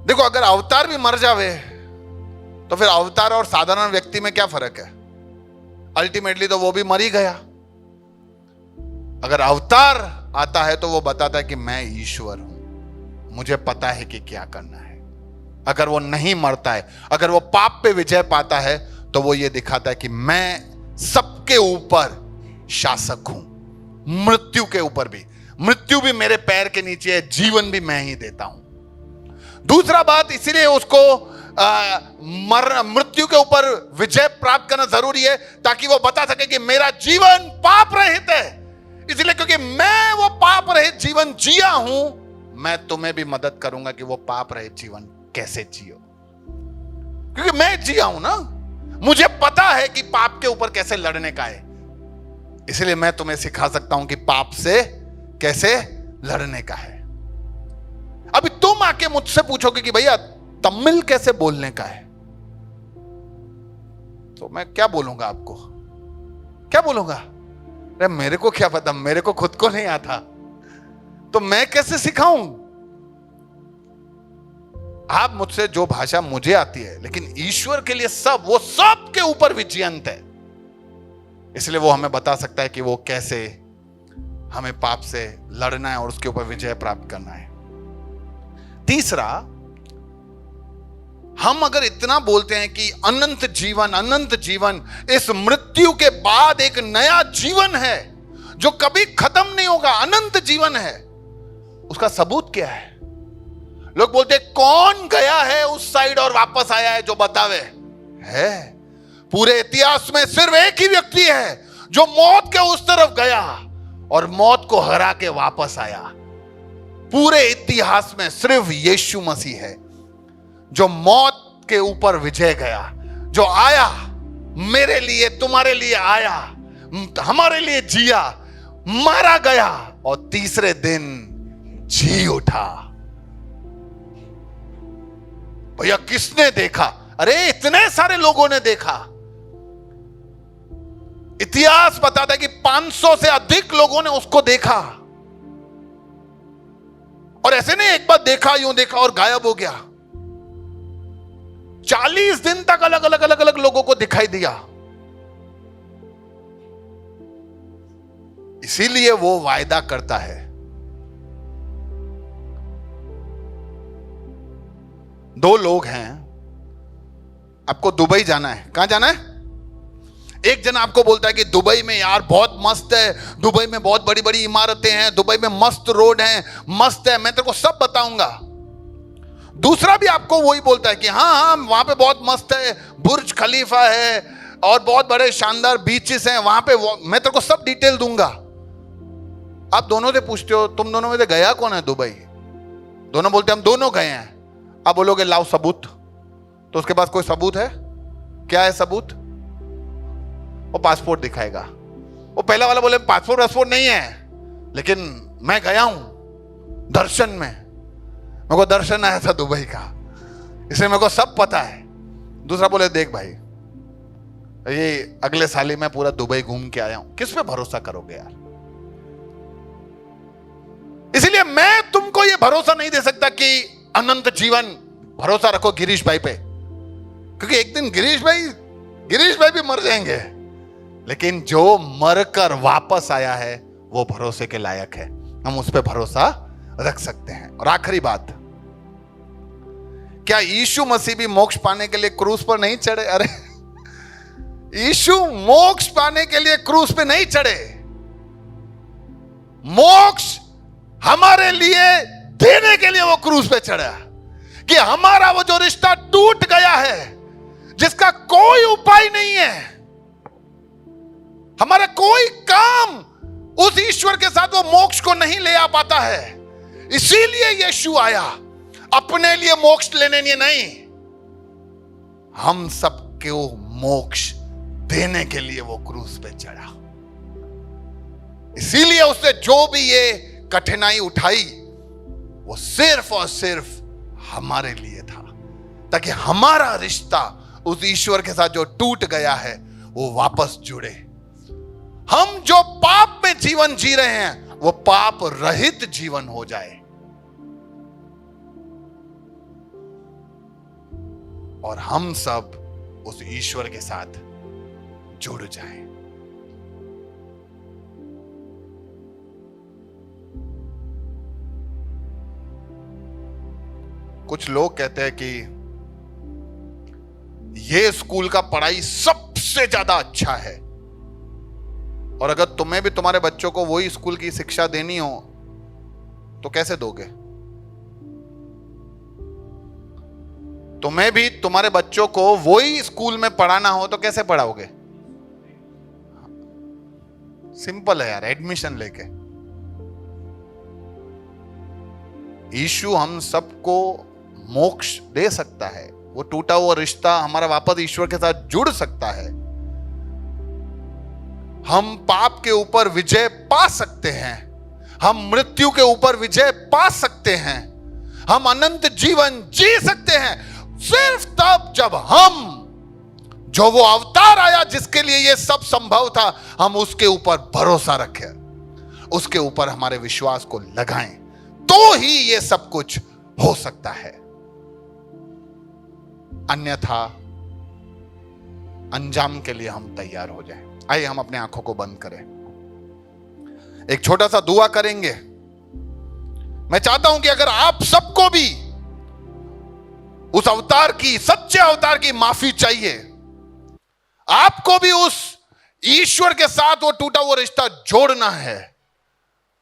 देखो, अगर अवतार भी मर जावे तो फिर अवतार और साधारण व्यक्ति में क्या फर्क है? अल्टीमेटली तो वो भी मर ही गया। अगर अवतार आता है तो वो बताता है कि मैं ईश्वर हूं, मुझे पता है कि क्या करना है। अगर वो नहीं मरता है, अगर वो पाप पे विजय पाता है, तो वो ये दिखाता है कि मैं सबके ऊपर शासक हूं, मृत्यु के ऊपर भी। मृत्यु भी मेरे पैर के नीचे है, जीवन भी मैं ही देता हूं। दूसरा बात, इसीलिए उसको मृत्यु के ऊपर विजय प्राप्त करना जरूरी है, ताकि वो बता सके कि मेरा जीवन पाप रहित है। इसलिए क्योंकि मैं वो पाप रहित जीवन जिया हूं, मैं तुम्हें भी मदद करूंगा कि वो पाप रहित जीवन कैसे जियो, क्योंकि मैं जिया हूं ना। मुझे पता है कि पाप के ऊपर कैसे लड़ने का है, इसलिए मैं तुम्हें सिखा सकता हूं कि पाप से कैसे लड़ने का है। अभी तुम आके मुझसे पूछोगे कि भैया तमिल कैसे बोलने का है, तो मैं क्या बोलूंगा आपको? क्या बोलूंगा? अरे मेरे को क्या पता, मेरे को खुद को नहीं आता, तो मैं कैसे सिखाऊं? आप मुझसे जो भाषा मुझे आती है, लेकिन ईश्वर के लिए सब, वो सब के ऊपर विजयंत है। इसलिए वो हमें बता सकता है कि वो कैसे हमें पाप से लड़ना है और उसके ऊपर विजय प्राप्त करना है। तीसरा, हम अगर इतना बोलते हैं कि अनंत जीवन, अनंत जीवन, इस मृत्यु के बाद एक नया जीवन है जो कभी खत्म नहीं होगा, अनंत जीवन है, उसका सबूत क्या है? लोग बोलते हैं कौन गया है उस साइड और वापस आया है जो बतावे? है, पूरे इतिहास में सिर्फ एक ही व्यक्ति है जो मौत के उस तरफ गया और मौत को हरा के वापस आया। पूरे इतिहास में सिर्फ यीशु मसीह है जो मौत के ऊपर विजय गया, जो आया मेरे लिए, तुम्हारे लिए आया, हमारे लिए जिया, मारा गया और तीसरे दिन जी उठा। भैया किसने देखा? अरे इतने सारे लोगों ने देखा। इतिहास बताता है कि 500 से अधिक लोगों ने उसको देखा। और ऐसे नहीं एक बार देखा, यूं देखा और गायब हो गया। 40 दिन तक अलग अलग अलग अलग लोगों को दिखाई दिया। इसीलिए वो वायदा करता है। दो लोग हैं, आपको दुबई जाना है। कहां जाना है? एक जन आपको बोलता है कि दुबई में यार बहुत मस्त है, दुबई में बहुत बड़ी बड़ी इमारतें हैं, दुबई में मस्त रोड हैं, मस्त है, मैं तेरे को सब बताऊंगा। दूसरा भी आपको वही बोलता है कि हाँ हाँ वहां पे बहुत मस्त है, बुर्ज खलीफा है और बहुत बड़े शानदार बीचेस हैं वहां पे, मैं तेरे को सब डिटेल दूंगा। आप दोनों से पूछते हो तुम दोनों में से गया कौन है दुबई? दोनों बोलते हम दोनों गए हैं। आप बोलोगे लाओ सबूत, तो उसके पास कोई सबूत है? क्या है सबूत? वो पासपोर्ट दिखाएगा। वो पहला वाला बोले पासपोर्ट नहीं है, लेकिन मैं गया हूं दर्शन में, मेरे को दर्शन आया था दुबई का, इसलिए मेरे को सब पता है। दूसरा बोले देख भाई, ये अगले साल ही मैं पूरा दुबई घूम के आया हूं, किस पे भरोसा करोगे यार? इसलिए मैं तुमको ये भरोसा नहीं दे सकता कि अनंत जीवन, भरोसा रखो गिरीश भाई पे, क्योंकि एक दिन गिरीश भाई भी मर जाएंगे, लेकिन जो मरकर वापस आया है वो भरोसे के लायक है, हम उस पे भरोसा रख सकते हैं। और आखिरी बात, क्या यीशु मसीह भी मोक्ष पाने के लिए क्रूस पर नहीं चढ़े? अरे यीशु मोक्ष पाने के लिए क्रूस पे नहीं चढ़े, मोक्ष हमारे लिए देने के लिए वो क्रूस पे चढ़ा, कि हमारा वो जो रिश्ता टूट गया है, जिसका कोई उपाय नहीं है, हमारा कोई काम उस ईश्वर के साथ वो मोक्ष को नहीं ले आ पाता है, इसीलिए यीशु आया, अपने लिए मोक्ष लेने लिए नहीं, हम सबको मोक्ष देने के लिए वो क्रूस पे चढ़ा। इसीलिए उसने जो भी ये कठिनाई उठाई, वो सिर्फ और सिर्फ हमारे लिए था, ताकि हमारा रिश्ता उस ईश्वर के साथ जो टूट गया है वो वापस जुड़े। हम जो पाप में जीवन जी रहे हैं वो पाप रहित जीवन हो जाए, और हम सब उस ईश्वर के साथ जुड़ जाएं। कुछ लोग कहते हैं कि ये स्कूल का पढ़ाई सबसे ज्यादा अच्छा है, और अगर तुम्हें भी तुम्हारे बच्चों को वही स्कूल की शिक्षा देनी हो तो कैसे दोगे? तुम्हें भी तुम्हारे बच्चों को वही स्कूल में पढ़ाना हो तो कैसे पढ़ाओगे? सिंपल है यार, एडमिशन लेके। यीशु हम सबको मोक्ष दे सकता है, वो टूटा हुआ रिश्ता हमारा वापस ईश्वर के साथ जुड़ सकता है, हम पाप के ऊपर विजय पा सकते हैं, हम मृत्यु के ऊपर विजय पा सकते हैं, हम अनंत जीवन जी सकते हैं, सिर्फ तब जब हम जो वो अवतार आया जिसके लिए ये सब संभव था, हम उसके ऊपर भरोसा रखें, उसके ऊपर हमारे विश्वास को लगाएं, तो ही ये सब कुछ हो सकता है। अन्यथा अंजाम के लिए हम तैयार हो जाएं। आइए हम अपने आंखों को बंद करें, एक छोटा सा दुआ करेंगे। मैं चाहता हूं कि अगर आप सबको भी उस अवतार की, सच्चे अवतार की माफी चाहिए, आपको भी उस ईश्वर के साथ वो टूटा हुआ रिश्ता जोड़ना है,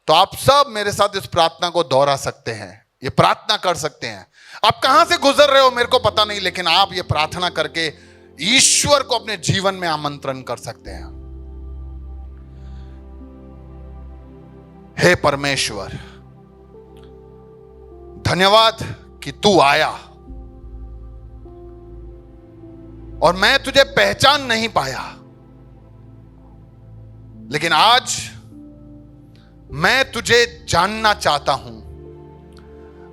तो आप सब मेरे साथ इस प्रार्थना को दोहरा सकते हैं, ये प्रार्थना कर सकते हैं। आप कहां से गुजर रहे हो मेरे को पता नहीं, लेकिन आप ये प्रार्थना करके ईश्वर को अपने जीवन में आमंत्रण कर सकते हैं। हे परमेश्वर, धन्यवाद कि तू आया और मैं तुझे पहचान नहीं पाया, लेकिन आज मैं तुझे जानना चाहता हूं,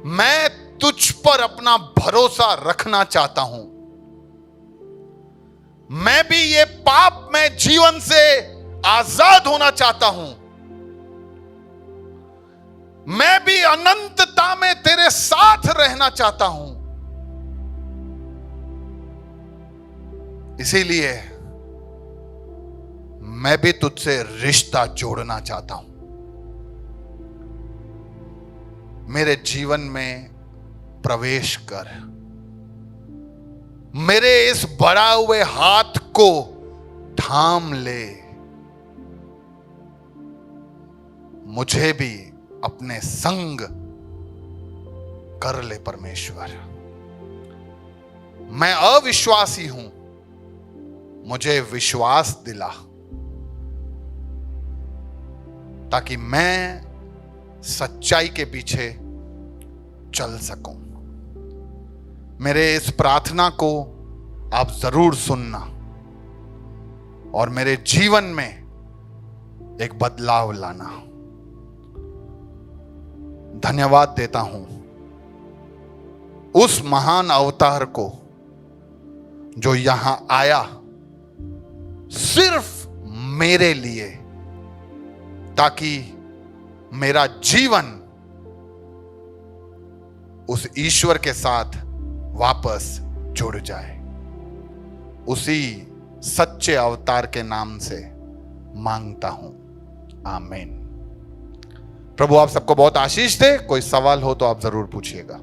मैं तुझ पर अपना भरोसा रखना चाहता हूं, मैं भी ये पाप में जीवन से आजाद होना चाहता हूं, मैं भी अनंतता में तेरे साथ रहना चाहता हूं। इसीलिए मैं भी तुझसे रिश्ता जोड़ना चाहता हूं। मेरे जीवन में प्रवेश कर, मेरे इस बढ़ा हुए हाथ को थाम ले, मुझे भी अपने संग कर ले परमेश्वर। मैं अविश्वासी हूं, मुझे विश्वास दिला, ताकि मैं सच्चाई के पीछे चल सकूं। मेरे इस प्रार्थना को आप जरूर सुनना और मेरे जीवन में एक बदलाव लाना। धन्यवाद देता हूं उस महान अवतार को जो यहां आया सिर्फ मेरे लिए, ताकि मेरा जीवन उस ईश्वर के साथ वापस जुड़ जाए। उसी सच्चे अवतार के नाम से मांगता हूं, आमीन। प्रभु आप सबको बहुत आशीष दे। कोई सवाल हो तो आप जरूर पूछिएगा।